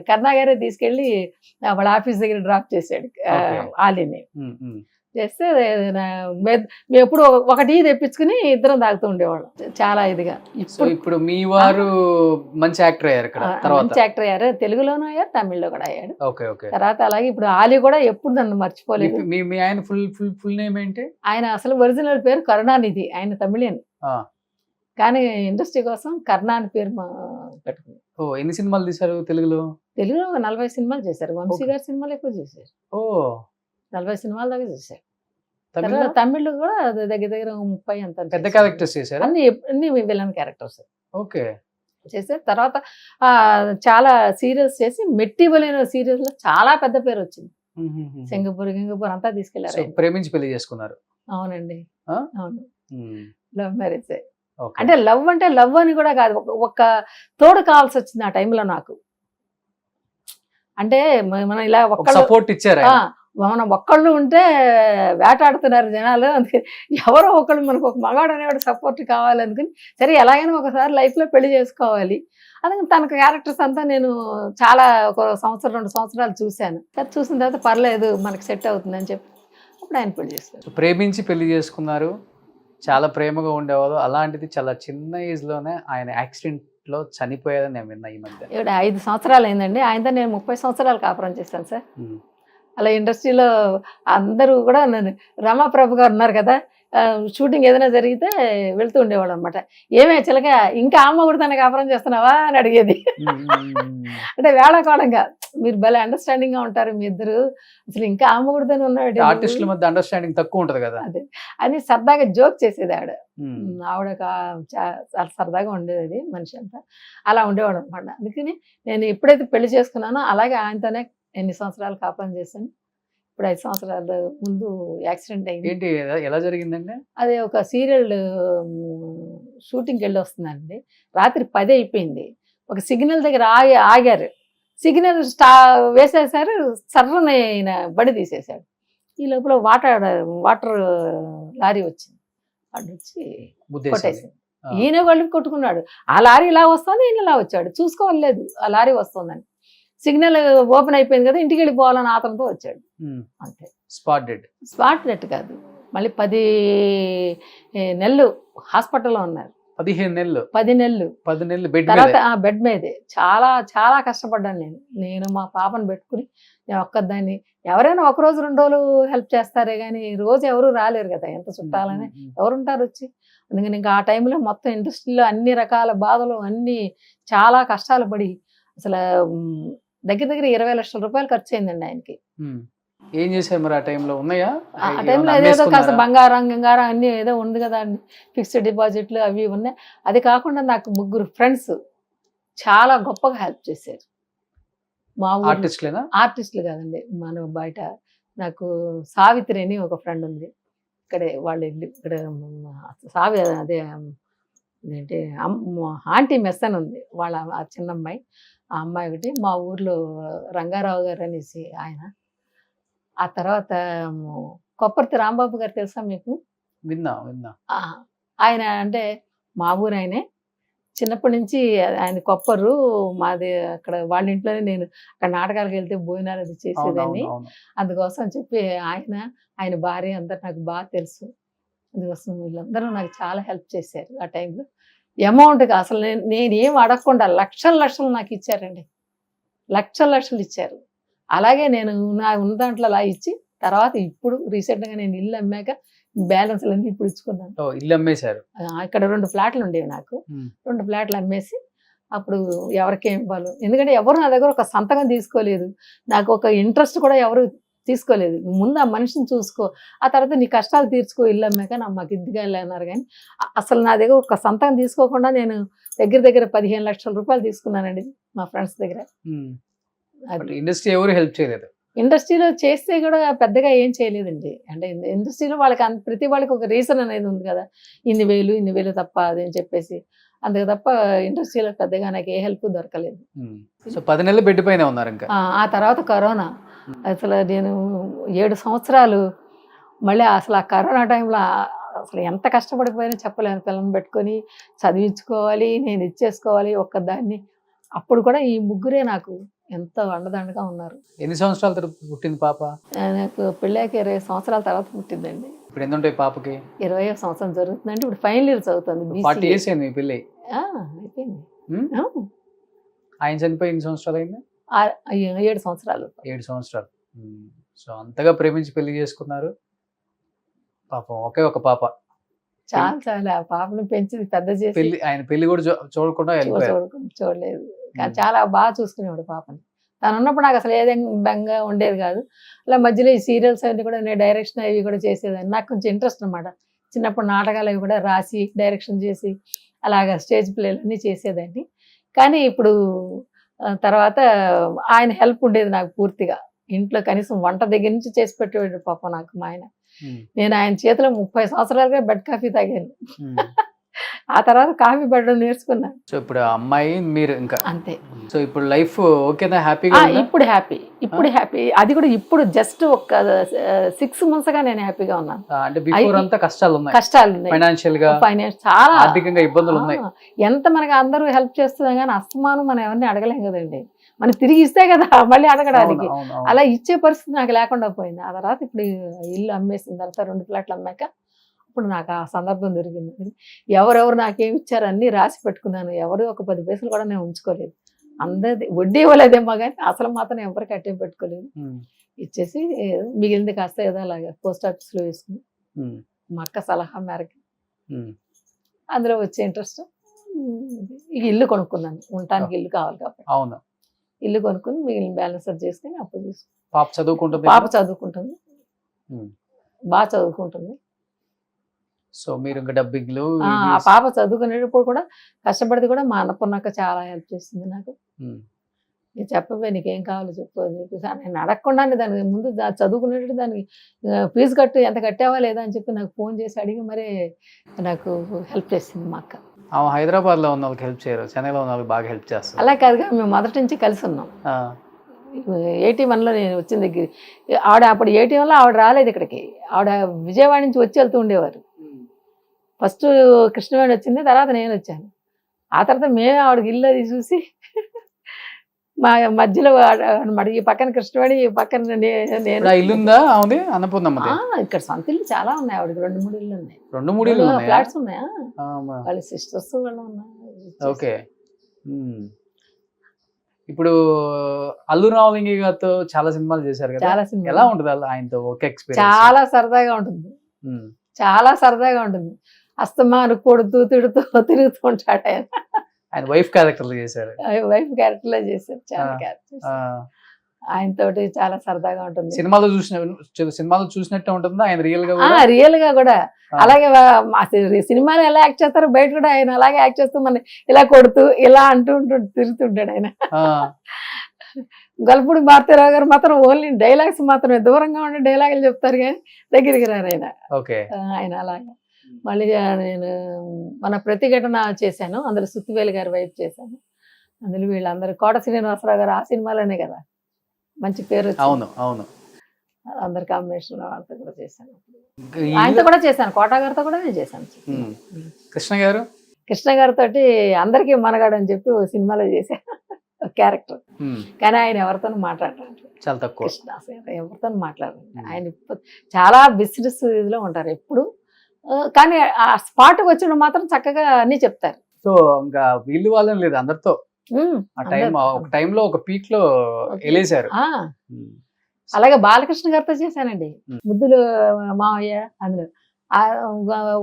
కరుణా గారే తీసుకెళ్ళి వాళ్ళ ఆఫీస్ దగ్గర డ్రాప్ చేశాడు ఆలీని. చేస్తే మేము ఎప్పుడు ఒక టీ తెప్పించుకుని ఇద్దరం తాగుతూ ఉండేవాళ్ళం చాలా ఇదిగా. ఇప్పుడు మీ వారు మంచి యాక్టర్ అయ్యారు, మంచి యాక్టర్ అయ్యారు, తెలుగులోనూ అయ్యారు, తమిళ్లో కూడా అయ్యాడు. తర్వాత అలాగే ఇప్పుడు ఆలీ కూడా ఎప్పుడు నన్ను మర్చిపోలేదు. మీ ఆయన ఫుల్ నేమ్ ఏంటి? ఆయన అసలు ఒరిజినల్ పేరు కరుణానిధి, ఆయన తమిళియన్, కానీ ఇండస్ట్రీ కోసం కర్ణా అని పేరు పెట్టుకుంది. ఎన్ని సినిమాలు తీశారు తెలుగులో? 40 సినిమాలు చేశారు. వంశీ గారి సినిమాలు ఎక్కువ చేశారు. 40 సినిమాల దాకా చేశారు. తమిళ్ కూడా దగ్గర 30 అంత పెద్ద క్యారెక్టర్స్ చేశారు. అన్ని విలన్ క్యారెక్టర్స్ ఓకే చేశారు. తర్వాత చాలా సీరియల్స్ చేసి మెట్టిబలైన సీరియల్స్ లో చాలా పెద్ద పేరు వచ్చింది. సింగపూర్ అంతా తీసుకెళ్లారు. ప్రేమించి పెళ్లి చేసుకున్నారు? అవునండి, అవును. Love marriage. అంటే లవ్ అని కూడా కాదు, ఒక తోడు కావాల్సి వచ్చింది ఆ టైంలో నాకు. అంటే మనం ఇలా సపోర్ట్ ఇచ్చారు, మనం ఒక్కళ్ళు ఉంటే వేటాడుతున్నారు జనాలు, అందుకే ఎవరో ఒకళ్ళు మనకు ఒక మగాడు అనేవాడు సపోర్ట్ కావాలనుకుని సరే ఎలాగైనా ఒకసారి లైఫ్లో పెళ్లి చేసుకోవాలి. అందుకని తన క్యారెక్టర్స్ అంతా నేను చాలా ఒక 1-2 సంవత్సరాలు చూశాను. చూసిన తర్వాత పర్లేదు మనకి సెట్ అవుతుందని చెప్పి అప్పుడు ఆయన పెళ్లి చేసుకున్నారు. ప్రేమించి పెళ్లి చేసుకున్నారు, చాలా ప్రేమగా ఉండేవాళ్ళు. అలాంటిది చాలా చిన్న ఏజ్ లోనే ఆయన యాక్సిడెంట్ లో చనిపోయారని నేను విన్నా ఈ మధ్య. 5 సంవత్సరాలు అయిందండి. ఆయనతో నేను 30 సంవత్సరాలు కాపురం చేశాను సార్. అలా ఇండస్ట్రీలో అందరూ కూడా రమాప్రభు గారు ఉన్నారు కదా, షూటింగ్ ఏదైనా జరిగితే వెళ్తూ ఉండేవాడు అనమాట. ఏమే చిలక ఇంకా అమ్మ కూడా తన కాపురం చేస్తున్నావా అని అడిగేది. అంటే వేళాకోళంగా మీరు భలే అండర్స్టాండింగ్ గా ఉంటారు మీ ఇద్దరు, అసలు ఇంకా అమ్మ కూడా ఉన్నాడు. ఆర్టిస్టుల మధ్య అండర్స్టాండింగ్ తక్కువ ఉంటది కదా అదే అని సరదాగా జోక్ చేసేది ఆవిడ చాలా సరదాగా ఉండేది అది మనిషి అంతా. అలా ఉండేవాడు అనమాట. అందుకని నేను ఎప్పుడైతే పెళ్లి చేసుకున్నానో అలాగే ఆయనతోనే ఎన్ని సంవత్సరాలు కాపురం చేశాను. ఇప్పుడు 5 సంవత్సరాల ముందు యాక్సిడెంట్ అయింది. ఏంటి ఎలా జరిగిందండి? అదే ఒక సీరియల్ షూటింగ్కి వెళ్ళి వస్తుందండి. రాత్రి 10 అయిపోయింది. ఒక సిగ్నల్ దగ్గర ఆగారు. సిగ్నల్ వేసేసారు, సర్రని బడి తీసేశాడు. ఈ లోపల వాటర్ లారీ వచ్చింది, వాడు వచ్చి కొట్టేసింది. ఈయన వాళ్ళు కొట్టుకున్నాడు. ఆ లారీ ఇలా వస్తుంది, ఈయన ఇలా వచ్చాడు, చూసుకోవలేదు ఆ లారీ వస్తుందని. సిగ్నల్ ఓపెన్ అయిపోయింది కదా, ఇంటికి వెళ్ళిపోవాలని ఆతనంతో వచ్చాడు అంతే. స్పాట్ డెత్ కాదు, మళ్ళీ 10 నెలలు హాస్పిటల్లో ఉన్నారు. 10 నెలలు తర్వాత బెడ్ మీదే. చాలా చాలా కష్టపడ్డాను నేను మా పాపను పెట్టుకుని. నేను ఒక్కదాన్ని, ఎవరైనా 1 రోజు 2 రోజులు హెల్ప్ చేస్తారే కానీ రోజు ఎవరు రాలేరు కదా, ఎంత చుట్టాలని ఎవరుంటారు వచ్చి. అందుకని ఇంకా ఆ టైంలో మొత్తం ఇండస్ట్రీలో అన్ని రకాల బాధలు, అన్ని చాలా కష్టాలు పడి అసలు దగ్గర 20 లక్షల రూపాయలు ఖర్చు అయిందండి ఆయనకి. ఏం చేశారు మరి ఆ టైంలో? ఉన్నాయా ఆ టైంలో ఏదేదో కాస్త బంగారం అన్ని ఏదో ఉంది కదా అండి, ఫిక్స్డ్ డిపాజిట్లు అవి ఉన్నాయి. అది కాకుండా నాకు 3 ఫ్రెండ్స్ చాలా గొప్పగా హెల్ప్ చేశారు. మా ఊరు ఆర్టిస్ట్లేనా? ఆర్టిస్టులు కాదండి, మనం బయట నాకు సావిత్రి అని ఒక ఫ్రెండ్ ఉంది. ఇక్కడే వాళ్ళ ఇల్లు ఇక్కడ అదే అదేంటి ఆంటీ మెస్ అని ఉంది వాళ్ళ ఆ చిన్న అమ్మాయి. ఆ అమ్మాయి ఒకటి మా ఊర్లో రంగారావు గారు అనేసి ఆయన. ఆ తర్వాత కొప్పర్తి రాంబాబు గారు తెలుసా మీకు? విన్నా. ఆ, ఆయన అంటే మా ఊరు ఆయనే. చిన్నప్పటి నుంచి ఆయన కొప్పరు మాది. అక్కడ వాళ్ళ ఇంట్లోనే నేను అక్కడ నాటకాలకు వెళ్తే భోజనాలు అది చేసేదాన్ని. అందుకోసం చెప్పి ఆయన భార్య అందరు నాకు బాగా తెలుసు. అందుకోసం వీళ్ళందరూ నాకు చాలా హెల్ప్ చేశారు ఆ టైంలో. అమౌంట్గా అసలు నేనేం అడగకుండా లక్షలు నాకు ఇచ్చారండి. లక్షలు ఇచ్చారు. అలాగే నేను నా ఉన్న దాంట్లో అలా ఇచ్చి తర్వాత ఇప్పుడు రీసెంట్గా నేను ఇల్లు అమ్మాక బ్యాలెన్స్లన్నీ ఇప్పుడు ఇచ్చుకున్నాను. ఇల్లు అమ్మేశారు. ఇక్కడ 2 ఫ్లాట్లు ఉండేవి నాకు. 2 ఫ్లాట్లు అమ్మేసి అప్పుడు ఎవరికేం ఇవ్వాలి, ఎందుకంటే ఎవరు నా దగ్గర ఒక సంతకం తీసుకోలేదు, నాకు ఒక ఇంట్రెస్ట్ కూడా ఎవరు తీసుకోలేదు. ముందు ఆ మనిషిని చూసుకో, ఆ తర్వాత నీ కష్టాలు తీర్చుకో, ఇల్లు అమ్మాక మాకు ఇదిగా అన్నారు. కానీ అసలు నా దగ్గర ఒక సంతకం తీసుకోకుండా నేను దగ్గర 15 లక్షల రూపాయలు తీసుకున్నానండి మా ఫ్రెండ్స్ దగ్గర. ఇండస్ట్రీ ఎవరు హెల్ప్ చేయలేదు. ఇండస్ట్రీలో చేస్తే కూడా పెద్దగా ఏం చేయలేదండి. అంటే ఇండస్ట్రీలో వాళ్ళకి ప్రతి వాళ్ళకి ఒక రీజన్ అనేది ఉంది కదా, ఇన్ని వేలు తప్ప అదని చెప్పేసి. అందుకు తప్ప ఇండస్ట్రీలో పెద్దగా నాకు ఏ హెల్ప్ దొరకలేదు. సో 10 నెలలు బెడ్ పైన ఉన్నారు ఇంకా. ఆ తర్వాత కరోనా. అసలు నేను 7 సంవత్సరాలు మళ్ళీ అసలు ఆ కరోనా టైంలో అసలు ఎంత కష్టపడిపోయినా చెప్పలేను. పిల్లల్ని పెట్టుకొని చదివించుకోవాలి, నేను ఇచ్చేసుకోవాలి ఒక్కదాన్ని. అప్పుడు కూడా ఈ ముగ్గురే నాకు ఎంత అండదండగా ఉన్నారు. ఎన్ని సంవత్సరాల తర్వాత పుట్టింది పాప? నాకు పెళ్ళాక 20 సంవత్సరాల తర్వాత పుట్టిందండి. ఇప్పుడు ఎంత ఉంటాయి పాపకి? 20వ సంవత్సరం జరుగుతుందండి. ఇప్పుడు ఫైనల్ ఇయర్ చదువుతుంది. 40 years అయింది మీ పెళ్ళి? అయిపోయింది. ఆయన చనిపోయి ఎన్ని సంవత్సరాలు అయింది? 7 సంవత్సరాలు. 7 సంవత్సరాలు. సో అంతగా ప్రేమించి పెళ్లి చేసుకున్నారు. పాపం ఒకే ఒక పాప. చాలా ఆ పాపను పెంచి పెద్ద చేసి ఆయన పెళ్లి కూడా చూడకుండా చూడలేదు. కానీ చాలా బాగా చూసుకునేవాడు పాపని. తను ఉన్నప్పుడు నాకు అసలు ఏదైనా బెంగ ఉండేది కాదు. అలా మధ్యలో ఈ సీరియల్స్ అవి కూడా నేను డైరెక్షన్ అవి కూడా చేసేదాన్ని. నాకు కొంచెం ఇంట్రెస్ట్ అనమాట. చిన్నప్పుడు నాటకాలు అవి కూడా రాసి డైరెక్షన్ చేసి అలాగా స్టేజ్ ప్లేలు అన్నీ చేసేదాన్ని. కానీ ఇప్పుడు తర్వాత ఆయన హెల్ప్ ఉండేది నాకు పూర్తిగా. ఇంట్లో కనీసం వంట దగ్గర నుంచి చేసి పెట్టేవాడు పాప నాకు మా ఆయన. నేను ఆయన చేతిలో 30 సంవత్సరాలుగా బెడ్ కాఫీ తాగాను. ఆ తర్వాత కాఫీ పడడం నేర్చుకున్నాను. సో ఇప్పుడు అమ్మాయి మీరు ఇంకా అంతే. సో ఇప్పుడు లైఫ్ ఓకేనా? హ్యాపీగా? ఇప్పుడు హ్యాపీ. అది కూడా ఇప్పుడు జస్ట్ ఒక 6 months గా నేను హ్యాపీగా ఉన్నాను. అంటే బిఫోర్ అంతా కష్టాలు ఉన్నాయి, ఫైనాన్షియల్ చాలా ఆర్థికంగా ఇబ్బందులు ఉన్నాయి. ఎంత మనకి అందరూ హెల్ప్ చేస్తున్నాం కానీ అస్తమానం మనం ఎవరిని అడగలేం కదండి. మనం తిరిగి ఇస్తే కదా మళ్ళీ అడగడానికి. అలా ఇచ్చే పరిస్థితి నాకు లేకుండా పోయింది. ఆ తర్వాత ఇప్పుడు ఇల్లు అమ్మేసిన తర్వాత 2 ఫ్లాట్లు అమ్మాక ఇప్పుడు నాకు ఆ సందర్భం దొరికింది. ఎవరెవరు నాకేమి ఇచ్చారు అన్నీ రాసి పెట్టుకున్నాను. ఎవరు ఒక 10 పైసలు కూడా నేను ఉంచుకోలేదు. అందరిది వడ్డీ ఇవ్వలేదేమో కానీ అసలు మాత్రం ఎవరికి అట్టే పెట్టుకోలేదు. ఇచ్చేసి మిగిలింది కాస్త ఏదో అలాగా పోస్ట్ ఆఫీస్లో వేసుకుని మా అక్క సలహా మేరకు అందులో వచ్చే ఇంట్రెస్ట్ ఇల్లు కొనుక్కున్నాను. ఉండటానికి ఇల్లు కావాలి కాబట్టి అవును, ఇల్లు కొనుక్కుని మిగిలిన బ్యాలెన్స్ చేసుకుని అప్పు తీసుకుని. పాప చదువుకుంటుంది? పాప చదువుకుంటుంది, బాగా చదువుకుంటుంది. సో మీరు ఇంకా డబ్బింగ్లు ఆ పాప చదువుకునేటప్పుడు కూడా కష్టపడితే కూడా మా అన్నపూర్ణక్క చాలా హెల్ప్ చేసింది నాకు. నేను చెప్పవే నీకేం కావాలో చెప్పు అని చెప్పేసి నేను అడగకుండానే దానికి ముందు చదువుకునేటప్పుడు దానికి ఫీజు కట్టు ఎంత కట్టావా లేదా అని చెప్పి నాకు ఫోన్ చేసి అడిగి మరీ నాకు హెల్ప్ చేసింది మా అక్క. హైదరాబాద్లో ఉన్న వాళ్ళకి హెల్ప్ చేయరు, చెన్నైలో ఉన్న వాళ్ళకి బాగా హెల్ప్ చేస్తారు. అలా కాదుగా, మేము మొదటి నుంచి కలిసి ఉన్నాం. 81లో నేను వచ్చిన దగ్గర ఆవిడ అప్పుడు 81లో ఆవిడ రాలేదు ఇక్కడికి. ఆవిడ విజయవాడ నుంచి వచ్చి వెళ్తూ ఉండేవారు. ఫస్ట్ కృష్ణవేణి వచ్చింది, తర్వాత నేను వచ్చాను. ఆ తర్వాత మేమే ఆవిడకి ఇల్లు అది చూసి మా మధ్యలో అనమాట. ఈ పక్కన కృష్ణవేణి, ఈ పక్కన నేను. ఇల్లుందా అవును అన్నపూర్ణమ్మ? ఇక్కడ సొంత ఇల్లు చాలా ఉన్నాయి ఆవిడకి. 2-3 ఇల్లు ఉన్నాయి. 2-3 ఇల్లు ఫ్లాట్స్ ఉన్నాయా? వాళ్ళ సిస్టర్స్ వాళ్ళు ఉన్నాయి. ఓకే. ఇప్పుడు అల్లు రామలింగి గారితో చాలా సినిమాలు చేశారు కదా, చాలా సినిమా. ఎలా ఉంటుంది ఆయనతో ఒక ఎక్స్పీరియన్స్? చాలా సరదాగా ఉంటుంది, చాలా సరదాగా ఉంటుంది. అస్తమాను కొడుతూ తిడుతూ తిరుగుతూ ఉంటాడు ఆయన. ఆయన వైఫ్ క్యారెక్టర్లో చేశారు. వైఫ్ క్యారెక్టర్లో చేశారు, చాలా క్యారెక్టర్స్. ఆయనతోటి చాలా సరదాగా ఉంటుంది. సినిమాలో చూసినట్టే ఉంటుందా ఆయన రియల్ గా కూడా? రియల్ గా కూడా అలాగే సినిమాలో ఎలా యాక్ట్ చేస్తారో బయట కూడా ఆయన అలాగే యాక్ట్ చేస్తూ మన ఇలా కొడుతూ ఇలా అంటూ తిరుగుతుంటాడు ఆయన. గల్పుడి భారతీరావు గారు మాత్రం ఓన్లీ డైలాగ్స్ మాత్రమే, దూరంగా ఉండే డైలాగులు చెప్తారు కానీ దగ్గరికి రారు ఆయన. ఆయన అలాగా. మళ్ళీ నేను మన ప్రతిఘటన చేశాను, అందులో సుత్తివేలు గారి వైపు చేశాను. అందులో వీళ్ళందరూ కోట శ్రీనివాసరావు గారు ఆ సినిమాలోనే కదా మంచి పేరు వచ్చింది. అవును అవును. అందరి కాంబినేషన్ వాళ్ళతో కూడా చేశాను, ఆయనతో కూడా చేశాను, కోట గారితో కూడా నేను చేశాను. కృష్ణ గారితో అందరికీ మనగాడు అని చెప్పి ఓ సినిమాలో చేశాను క్యారెక్టర్. కానీ ఆయన ఎవరితో మాట్లాడరు, చాలా తక్కువ. కృష్ణ ఎవరితో మాట్లాడరు. ఆయన చాలా బిజినెస్ ఇదిలో ఉంటారు ఎప్పుడు, కానీ ఆ స్పాట్కి వచ్చిన మాత్రం చక్కగా అన్ని చెప్తారు. సో ఇంకా వీళ్ళు వాళ్ళని లేదు అందరితో ఒక టైంలో ఒక పీక్ లో వెళ్ళేశారు. అలాగే బాలకృష్ణ గారితో చేశానండి, ముద్దులు మావయ్య. అందులో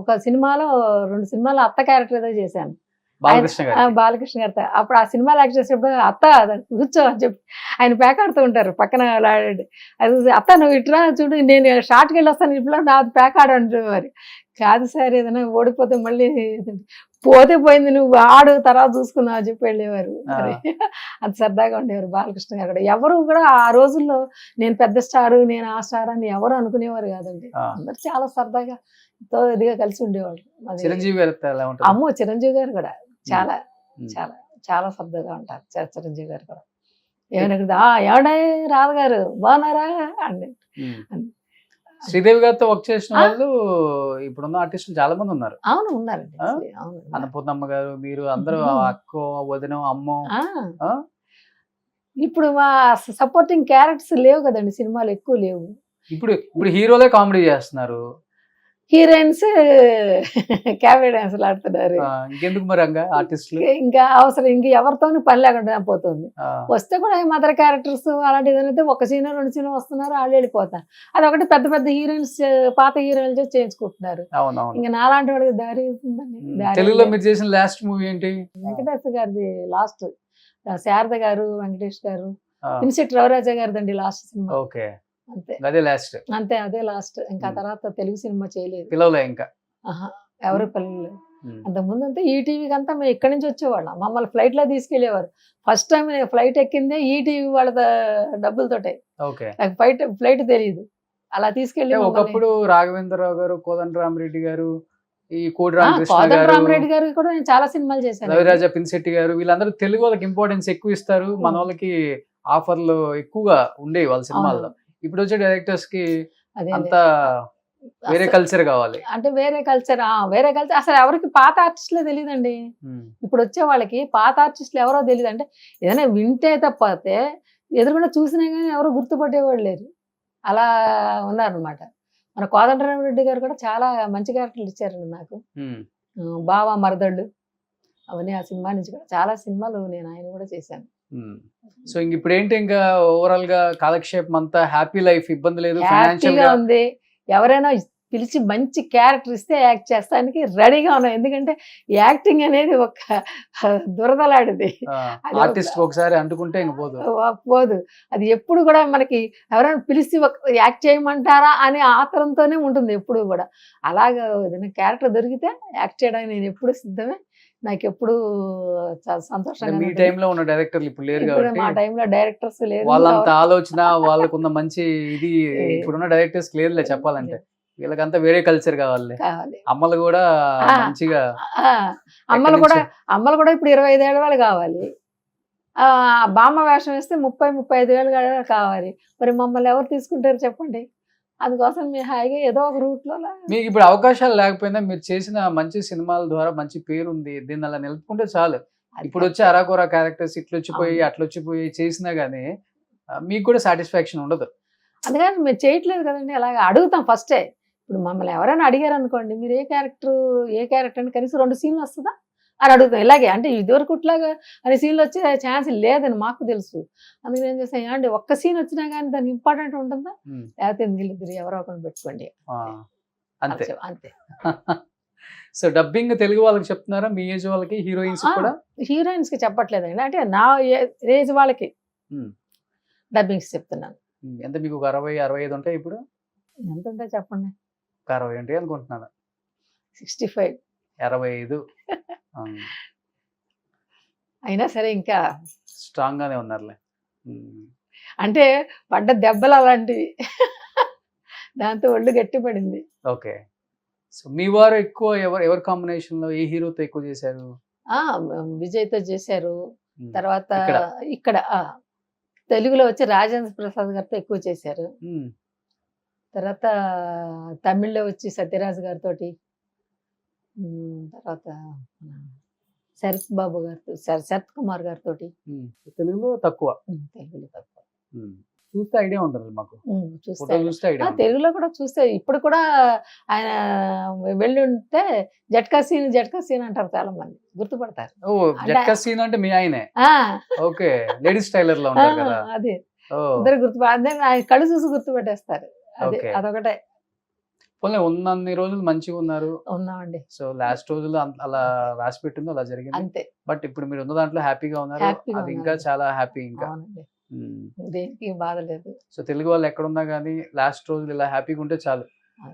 ఒక సినిమాలో 2 సినిమాలో అత్త క్యారెక్టర్ ఏదో చేశాను బాలకృష్ణ గారితో. అప్పుడు ఆ సినిమాలో యాక్ట్ చేసేటప్పుడు అత్త కూర్చో అని చెప్పి ఆయన పేకాడుతూ ఉంటారు పక్కన. అది అత్త నువ్వు ఇట్లా చూడు, నేను షార్ట్కి వెళ్ళి వస్తాను, ఇప్పుడు నాది పేకాడు అంటారు. మరి కాదు సార్, ఏదైనా ఓడిపోతే మళ్ళీ పోతే పోయింది, నువ్వు ఆడు తర్వాత చూసుకున్నావు అని చెప్పి వెళ్ళేవారు. అది సరదాగా ఉండేవారు బాలకృష్ణ గారు కూడా. ఎవరు కూడా ఆ రోజుల్లో నేను పెద్ద స్టారు, నేను ఆ స్టార్ అని ఎవరు అనుకునేవారు కాదండి. అందరు చాలా సరదాగా ఇదిగా కలిసి ఉండేవాళ్ళు. అమ్మో చిరంజీవి గారు కూడా చాలా చాలా చాలా సరదాగా ఉంటారు. చిరంజీవి గారు కూడా ఏమైనా ఏమన్నా రాదు గారు బాగున్నారా అండి. శ్రీదేవి గారితో వర్క్ చేసిన వాళ్ళు ఇప్పుడున్న ఆర్టిస్టులు చాలా మంది ఉన్నారు. అవును ఉన్నారండి. అన్నపూర్ణమ్మ గారు, మీరు అందరూ అక్కో వదిన అమ్మో. ఇప్పుడు మా సపోర్టింగ్ క్యారెక్టర్స్ లేవు కదండి, సినిమాలు ఎక్కువ లేవు. ఇప్పుడు హీరోలే కామెడీ చేస్తున్నారు, హీరోయిన్స్ క్యాబరీ డాన్సులు ఆడుతున్నారు. ఇంకెందుకు మరి ఆర్టిస్టులు ఇంకా అవసరం, ఇంక ఎవరితోనూ పని లేకుండా పోతుంది. వస్తే కూడా మదర్ క్యారెక్టర్స్ అలాంటి ఏదైతే 1 సీన్ 2 సీన్ వస్తున్నారు, వాళ్ళు వెళ్ళిపోతారు. అదొకటి పెద్ద పెద్ద హీరోయిన్స్, పాత హీరోయిన్స్ చేయించుకుంటున్నారు. ఇంకా నాలాంటి వాడికి దారి ఉందండి. తెలుగులో మీరు చేసిన లాస్ట్ మూవీ ఏంటి? వెంకటేష్ గారిది లాస్ట్, శారద గారు, వెంకటేష్ గారు, ఇన్సెట్ రవిరాజా గారిదండి లాస్ట్ సినిమా. ఓకే, అంతే అదే లాస్ట్. అంతే అదే లాస్ట్. ఇంకా తర్వాత తెలుగు సినిమా చేయలేదు, పిలవలే ఇంకా ఎవరు పిల్లలు. అంతకుముందు అంతా ఈటీవీకి అంతా మేము ఇక్కడి నుంచి వచ్చేవాళ్ళం, మమ్మల్ని ఫ్లైట్ లో తీసుకెళ్లేవారు. ఫస్ట్ టైం నేను ఫ్లైట్ ఎక్కిందే ఈటీవీ వాళ్ళ డబ్బులతోటే, నాకు ఫ్లైట్ తెలియదు. అలా తీసుకెళ్ళి ఒకప్పుడు రాఘవేంద్రరావు గారు, కోదండరామరెడ్డి గారు, ఈ కోదండరామరెడ్డి గారు కూడా నేను చాలా సినిమాలు చేశాను. రవిరాజా పిన్శెట్టి గారు, వీళ్ళందరూ తెలుగు వాళ్ళకి ఇంపార్టెన్స్ ఎక్కువ ఇస్తారు. మన వాళ్ళకి ఆఫర్లు ఎక్కువగా ఉండేవి వాళ్ళ సినిమాల్లో. ఇప్పుడు వచ్చే డైరెక్టర్స్ కి అంతా వేరే కల్చర్ కావాలి, అంటే వేరే కల్చర్ అసలు ఎవరికి పాత ఆర్టిస్టులే తెలియదండి. ఇప్పుడు వచ్చే వాళ్ళకి పాత ఆర్టిస్టులు ఎవరో తెలియదు. అంటే ఏదైనా వింటే తప్పితే ఎదురుకుండా చూసినా కానీ ఎవరు గుర్తుపట్టేవాళ్ళు లేరు, అలా ఉన్నారనమాట. మన కోదండరామరెడ్డి గారు కూడా చాలా మంచి క్యారెక్టర్లు ఇచ్చారండి నాకు. బావా మరదళ్ళు అవన్నీ ఆ సినిమా నుంచి కూడా చాలా సినిమాలు నేను ఆయన కూడా చేశాను. సో ఇంక ఇప్పుడు ఏంటి, ఇంకా ఓవరాల్ గా కాలక్షేపం అంతా హ్యాపీ లైఫ్, ఇబ్బంది లేదు, హ్యాపీగా ఉంది. ఎవరైనా పిలిచి మంచి క్యారెక్టర్ ఇస్తే యాక్ట్ చేస్తానికి రెడీగా ఉన్నాం. ఎందుకంటే యాక్టింగ్ అనేది ఒక దురదలాడిది, ఆర్టిస్ట్ ఒకసారి అంటుకుంటే ఇంక పోదు. అది ఎప్పుడు కూడా మనకి ఎవరైనా పిలిచి యాక్ట్ చేయమంటారా అనే ఆతరంతోనే ఉంటుంది ఎప్పుడు కూడా. అలాగా ఏదైనా క్యారెక్టర్ దొరికితే యాక్ట్ చేయడానికి నేను ఎప్పుడు సిద్ధమే. నాకు ఎప్పుడు చాలా సంతోషంగా. మీ టైంలో ఉన్న డైరెక్టర్లు ఇప్పుడు లేరు కాబట్టి, మా టైంలో డైరెక్టర్స్ లేరు, వాళ్ళంత ఆలోచన వాళ్ళకున్న మంచి ఇది ఇప్పుడున్న డైరెక్టర్స్ లేదులే చెప్పాలంటే. వీళ్ళకంతా వేరే కల్చర్ కావాలి. అమ్మలు కూడా మంచిగా, అమ్మలు కూడా ఇప్పుడు 25 ఏళ్ళ వాళ్ళు కావాలి. బామ్మ వేషం వేస్తే 30-35 ఏళ్ళు కావాలి. మరి మమ్మల్ని ఎవరు తీసుకుంటారు చెప్పండి. అందుకోసం మీ హాయిగా ఏదో ఒక రూట్ లో. మీకు ఇప్పుడు అవకాశాలు లేకపోయినా మీరు చేసిన మంచి సినిమాల ద్వారా మంచి పేరు ఉంది, దీన్ని అలా నిలుపుకుంటే చాలు. ఇప్పుడు వచ్చే అరాకొరా క్యారెక్టర్స్ ఇట్లొచ్చిపోయి అట్లొచ్చిపోయి చేసినా గానీ మీకు కూడా సాటిస్ఫాక్షన్ ఉండదు. అందుకని మేము చేయట్లేదు కదండి. అలాగే అడుగుతాం ఫస్టే. ఇప్పుడు మమ్మల్ని ఎవరైనా అడిగారు అనుకోండి, మీరు ఏ క్యారెక్టర్ అని కనీసం 2 సీన్లు వస్తుందా అని అడుగుతాం. ఇలాగే అంటే ఇదివరకు ఇట్లాగా అనే సీన్లు వచ్చే ఛాన్స్ లేదని మాకు తెలుసు. అందుకని ఏం చేస్తాం అంటే ఒక్క సీన్ వచ్చినా కానీ దానికి ఇంపార్టెంట్ ఉంటుందా, లేకపోతే వీళ్ళిద్దరు ఎవరో ఒకరిని పెట్టుకోండి అంతే అంతే. సో డబ్బింగ్ తెలుగు వాళ్ళకి చెప్తున్నారా, మీ ఏజ్ వాళ్ళకి? హీరోయిన్స్ కూడా? హీరోయిన్స్ కి చెప్పట్లేదండి, అంటే నా ఏజ్ వాళ్ళకి. డబ్బింగ్స్ చెప్తున్నాను. ఎంత మీకు ఒక 60-65 ఉంటాయి ఇప్పుడు? ఎంత ఉంటే చెప్పండి. ఒక 60 ఉంటాయి అనుకుంటున్నాను. 65. 65. అయినా సరే ఇంకా స్ట్రాంగ్ గానే ఉన్నారులే. ఉమ్. అంటే పడ్డ దెబ్బలు అలాంటివి. దాంతో ఒళ్ళు గట్టిపడింది. ఓకే. సో మీ వారు ఎక్కువ ఎవరి కాంబినేషన్ లో ఏ హీరోతో ఎక్కువ చేశారు? విజయ్తో చేశారు. ఉమ్. తర్వాత ఇక్కడ? ఇక్కడ తెలుగులో వచ్చి రాజేంద్ర ప్రసాద్ గారితో ఎక్కువ చేశారు. ఉమ్. తర్వాత తమిళ్లో వచ్చి సత్యరాజ్ గారితో, తర్వాత శరత్ బాబు గారితో, శరత్ కుమార్ గారితో. ఉమ్. తెలుగులో తక్కువ. తెలుగులో తక్కువ. ఉమ్. చూస్తే ఐడియా ఉంటుంది మాకు. చూస్తే ఫోటో చూస్తే ఐడియా ఉంటుంది. తెలుగులో కూడా చూస్తే ఇప్పుడు కూడా ఆయన వెళ్ళి ఉంటే జట్కా సీన్ అంటారు, చాలా మంది గుర్తుపడతారు. ఓ జట్కా సీన్ అంటే మీ ఆయనే? ఆ, ఓకే. లేడీస్ టైలర్ లో ఉంటారు కదా. అదే ఓ ఇద్దరు అదే ఆయన కళ్ళు చూసి గుర్తుపెట్టేస్తారు. అదే ఓకే. అదొకటే. పోనీ ఉన్నన్ని రోజులు మంచిగా ఉన్నారు. ఉన్నామండి సో లాస్ట్ రోజులు అలా రాసి పెట్టిందో అలా జరిగింది. అంతే. బట్ ఇప్పుడు మీరు ఉన్న దాంట్లో హ్యాపీగా ఉన్నారు. హ్యాపీగా అది ఇంకా ఉన్నాను. చాలా హ్యాపీ ఇంకా. అవునండి, ఉమ్. దేనికి బాధ లేదు. సో తెలుగు వాళ్ళు ఎక్కడున్నా కానీ లాస్ట్ రోజులు ఇలా హ్యాపీగా ఉంటే చాలు.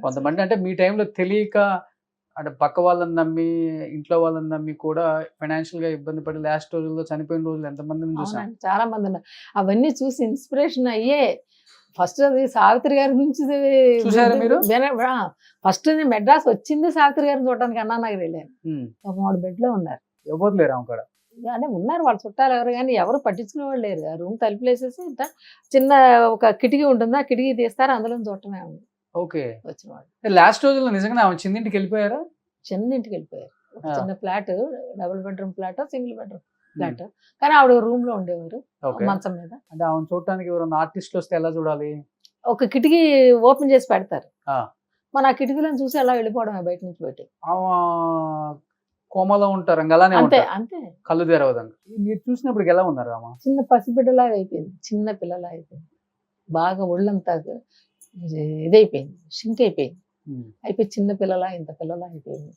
కొంతమంది అంటే మీ టైంలో తెలియక అంటే పక్క వాళ్ళని నమ్మి ఇంట్లో వాళ్ళని నమ్మి కూడా ఫైనాన్షియల్ గా ఇబ్బంది పడి లాస్ట్ రోజుల్లో చనిపోయిన రోజులు ఎంతమందిని చూసాం. అవునండి, చాలా మంది ఉన్నారు. అవన్నీ చూసి ఇన్స్పిరేషన్ అయ్యే ఫస్ట్ అది సావిత్రి గారి నుంచి చూసారా మీరు? ఫస్ట్ నేను మెడ్రాస్ వచ్చింది సావిత్రి గారిని చూడడానికి అన్నానగర్ వెళ్ళాను. ఉమ్. 3 బెడ్లో ఉన్నారు. ఎవరు లేరు అక్కడ? అంటే ఉన్నారు వాళ్ళ చుట్టాలు ఎవరు, కానీ ఎవరు పట్టించుకునే వాళ్ళు లేరు. ఆ రూమ్ తలుపులేసేసి ఇట్లా చిన్న ఒక కిటికీ ఉంటుంది, ఆ కిటికీ తీస్తారు, అందులో చూడటమే ఉంది ఓకే. వచ్చిన వాళ్ళు. లాస్ట్ రోజుల్లో నిజంగానే ఆమె చిన్నింటికి వెళ్ళిపోయారా? చిన్న ఇంటికి వెళ్ళిపోయారు. ఒక ఆ. చిన్న flat, double bedroom flat, single bedroom flat. కానీ ఆవిడ రూమ్ లో ఉండేవారు, ఓకే. మంచం మీద. అంటే ఆమెను చూడటానికి ఎవరైనా ఆర్టిస్టులు వస్తే ఎలా చూడాలి? ఒక కిటికీ ఓపెన్ చేసి పెడతారు, ఆ. మన ఆ కిటికీలను చూసి అలా వెళ్ళిపోవడమే బయట నుంచి బయట. ఆమె కోమలో ఉంటారు, ఇంకా అలానే అంతే ఉంటారు, అంతే. కళ్ళు తెరవదంగా. మీరు చూసినప్పుడు ఎలా ఉన్నారు ఆమె? చిన్న పసిబిడ్డలాగా అయిపోయింది, చిన్న పిల్లలా అయిపోయింది. బాగా ఒళ్ళంతా ఇదైపోయింది, షింక్ అయిపోయింది. అయిపోయి చిన్న పిల్లలా ఇంత పిల్లలా అయిపోయింది.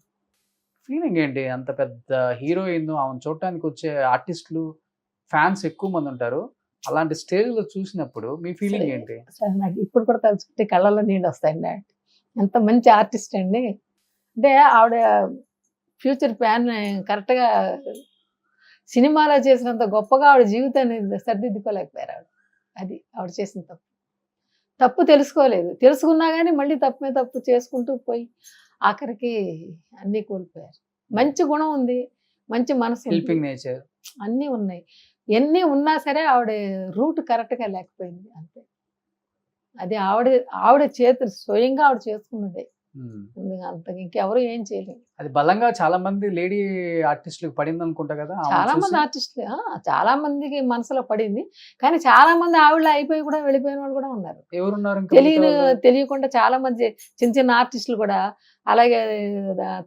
ఫీలింగ్ ఏంటి? అంత పెద్ద హీరోయిన్ ఆమెను చూడటానికి వచ్చే ఆర్టిస్టులు ఫ్యాన్స్ ఎక్కువ మంది ఉంటారు, అలాంటి స్టేజ్ లో చూసినప్పుడు మీ ఫీలింగ్ ఏంటి? సరే, నాకు ఇప్పుడు కూడా తలుచుకుంటే కళ్ళల్లో నీళ్ళు వస్తాయండి. ఎంత మంచి ఆర్టిస్ట్ అండి. అంటే ఆవిడ ఫ్యూచర్ ప్లాన్ కరెక్ట్గా సినిమాలో చేసినంత గొప్పగా ఆవిడ జీవితాన్ని సరిదిద్దుకోలేకపోయారు ఆవిడ. అది ఆవిడ చేసిన తప్పు తెలుసుకోలేదు. తెలుసుకున్నా కానీ మళ్ళీ తప్పు మీద తప్పు చేసుకుంటూ పోయి ఆఖరికి అన్నీ కోల్పోయారు. మంచి గుణం ఉంది, మంచి మనసు ఉంది, హెల్పింగ్ నేచర్ అన్నీ ఉన్నాయి. ఎన్ని ఉన్నా సరే ఆవిడ రూట్ కరెక్ట్గా లేకపోయింది, అంతే. అది ఆవిడ చేతులు స్వయంగా ఆవిడ చేసుకున్నదే, అంత ఇంకెవరు ఏం చేయలేరు. అది బలంగా చాలా మంది లేడీ ఆర్టిస్టులకు పడింది అనుకుంటా కదా. ఆమెను చాలా చూసి? మంది ఆర్టిస్టులు చాలా మందికి మనసులో పడింది, కానీ చాలా మంది ఆవిడ అయిపోయి కూడా వెళ్ళిపోయిన వాళ్ళు కూడా ఉన్నారు. ఎవరున్నారు ఇంకా మిగతా వాళ్ళు? తెలియకుండా చాలా మంది చిన్న చిన్న ఆర్టిస్టులు కూడా అలాగే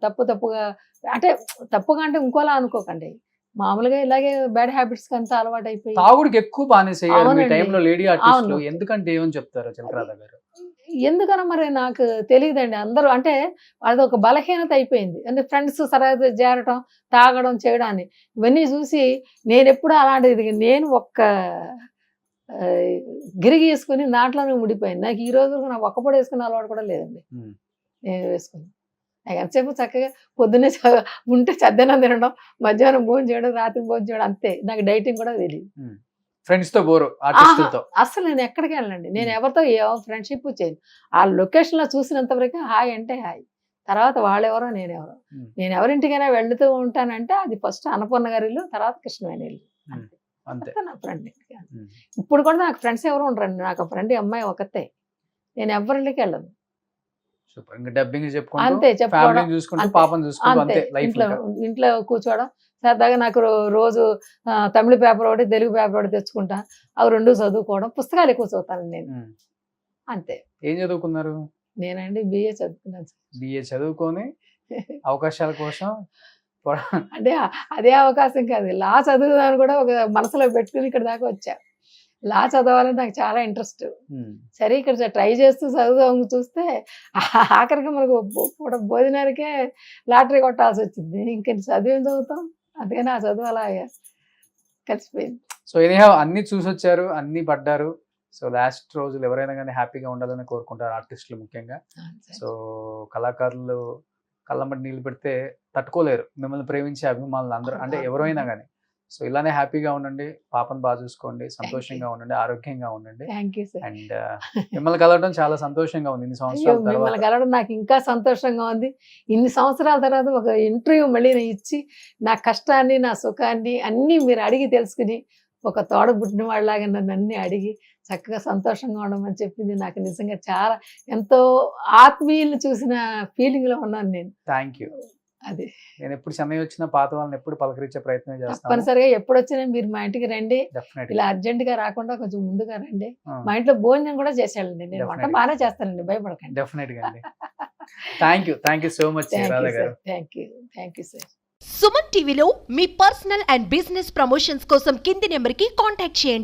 తప్పుగా అంటే ఇంకోలా అనుకోకండి, మామూలుగా ఇలాగే బ్యాడ్ హ్యాబిట్స్ అంతా అలవాటు అయిపోయి. తాగుడికి ఎక్కువ బానిస అయ్యారు మీ అవునండి. టైంలో లేడీ ఆర్టిస్టులు. అవును. ఎందుకంటే ఏమని చెప్తారు చిలకరాధ గారు? ఎందుకన్నా మరి నాకు తెలియదండి. అందరూ అంటే అదొక బలహీనత అయిపోయింది. అంటే ఫ్రెండ్స్ సరదా చేరటం, తాగడం, చేయడాన్ని ఇవన్నీ చూసి నేను ఎప్పుడు అలాంటిది, నేను ఒక్క గిరిగి వేసుకుని దాంట్లోనే ముడిపోయింది. నాకు ఈ రోజు నాకు ఒక్కపొడి వేసుకునే అలవాటు కూడా లేదండి. నేను వేసుకుని నాకు ఎంతసేపు చక్కగా పొద్దున్నే ఉంటే చద్దనం తినడం, మధ్యాహ్నం భోజనం చేయడం, రాత్రి భోజనం చేయడం, అంతే. నాకు డైటింగ్ కూడా తెలియదు. ఫ్రెండ్స్ తో బోరు ఆర్టిస్టులతో? అసలు నేను ఎక్కడికి వెళ్ళండి, నేను ఎవరితో ఫ్రెండ్షిప్ చేయను. ఆ లొకేషన్ లో చూసినంత వరకు హాయ్ అంటే హాయ్, తర్వాత వాళ్ళెవరో నేనెవరో. నేను ఎవరింటికైనా వెళ్తూ ఉంటానంటే అది ఫస్ట్ అన్నపూర్ణ గారి ఇల్లు, తర్వాత కృష్ణవేణి ఇల్లు, అంతే. నా ఫ్రెండ్. ఇప్పుడు కూడా నాకు ఫ్రెండ్స్ ఎవరు ఉండరండి, నాకు ఫ్రెండ్ అమ్మాయి ఒకతే. నేను ఎవరింటికి వెళ్ళను. సూపర్. ఇంకా డబ్బింగ్ చెప్పుకుంటూ, అంతే, చెప్పుకోవడం, ఫ్యామిలీని చూసుకుంటూ, అంతే. పాపం చూసుకుంటూ, అంతే. అంతే లైఫ్. ఇంట్లో కూర్చోవడం సరదాగా. నాకు రోజు తమిళ పేపర్ ఒకటి, తెలుగు పేపర్ ఒకటి తెచ్చుకుంటా, అవి 2 చదువుకోవడం. పుస్తకాలు ఎక్కువ చదువుతాను నేను, అంతే. ఏం చదువుకున్నారు? నేనండి BA చదువుకున్నాను. BA చదువుకొని అవకాశాల కోసం అంటే అదే అవకాశం కాదు, లా చదువుదామని కూడా ఒక మనసులో పెట్టుకుని ఇక్కడ దాకా వచ్చా. లా చదవాలని నాకు చాలా ఇంట్రెస్ట్. సరే ఇక్కడ ట్రై చేస్తూ చదువుదాం చూస్తే ఆఖరికి మనకు భోజనానికే లాటరీ కొట్టాల్సి వచ్చింది. ఇంక చదువు ఏం చదువుతాం, అందుకని ఆ చదువు అలా కలిసిపోయింది. సో ఎనీహౌ అన్ని చూసొచ్చారు, అన్ని పడ్డారు. సో లాస్ట్ రోజులు ఎవరైనా కానీ హ్యాపీగా ఉండాలని కోరుకుంటారు ఆర్టిస్టులు ముఖ్యంగా. అవును సార్. సో కళాకారులు కళ్ళమ్మటి నీళ్ళు పెడితే తట్టుకోలేరు మిమ్మల్ని ప్రేమించే అభిమానులు అందరూ, అంటే ఎవరైనా కానీ. సో ఇలానే హ్యాపీగా ఉండండి, పాపను బాగా చూసుకోండి, సంతోషంగా ఉండండి, ఆరోగ్యంగా ఉండండి. Thank you sir. అండ్ మిమ్మల్ని కలవడం చాలా సంతోషంగా ఉంది ఇన్ని అయ్యో, సంవత్సరాల మిమ్మల్ని తర్వాత. కలవడం నాకు ఇంకా సంతోషంగా ఉంది. ఇన్ని సంవత్సరాల తర్వాత ఒక ఇంటర్వ్యూ మళ్ళీ నేను ఇచ్చి నా కష్టాన్ని నా సుఖాన్ని అన్నీ మీరు అడిగి తెలుసుకుని ఒక తోడబుట్టిన వాళ్ళలాగా నన్ను అన్నీ అడిగి చక్కగా సంతోషంగా ఉండమని చెప్పింది నాకు నిజంగా చాలా ఎంతో ఆత్మీయులను చూసిన ఫీలింగ్లో ఉన్నాను నేను. Thank you. అది నేను ఎప్పుడు చెన్నై వచ్చినా పాత వాళ్ళని ఎప్పుడు పలకరించే ప్రయత్నం చేస్తాను. తప్పనిసరిగా ఎప్పుడు వచ్చినా మీరు మా ఇంటికి రండి. డెఫినెట్లీ. ఇలా అర్జెంటుగా రాకుండా కొంచెం ముందుగా రండి. మా ఇంట్లో భోజనం కూడా చేసేయాలండి. నేను వంట Definitely. బాగానే చేస్తానండి, భయపడకండి. డెఫినెట్గా అండి. Thank you so much Radha గారు. Thank you sir. సుమన్ టీవీలో మీ పర్సనల్ అండ్ బిజినెస్ ప్రమోషన్స్ కోసం కింది నెంబర్కి కాంటాక్ట్ చేయండి.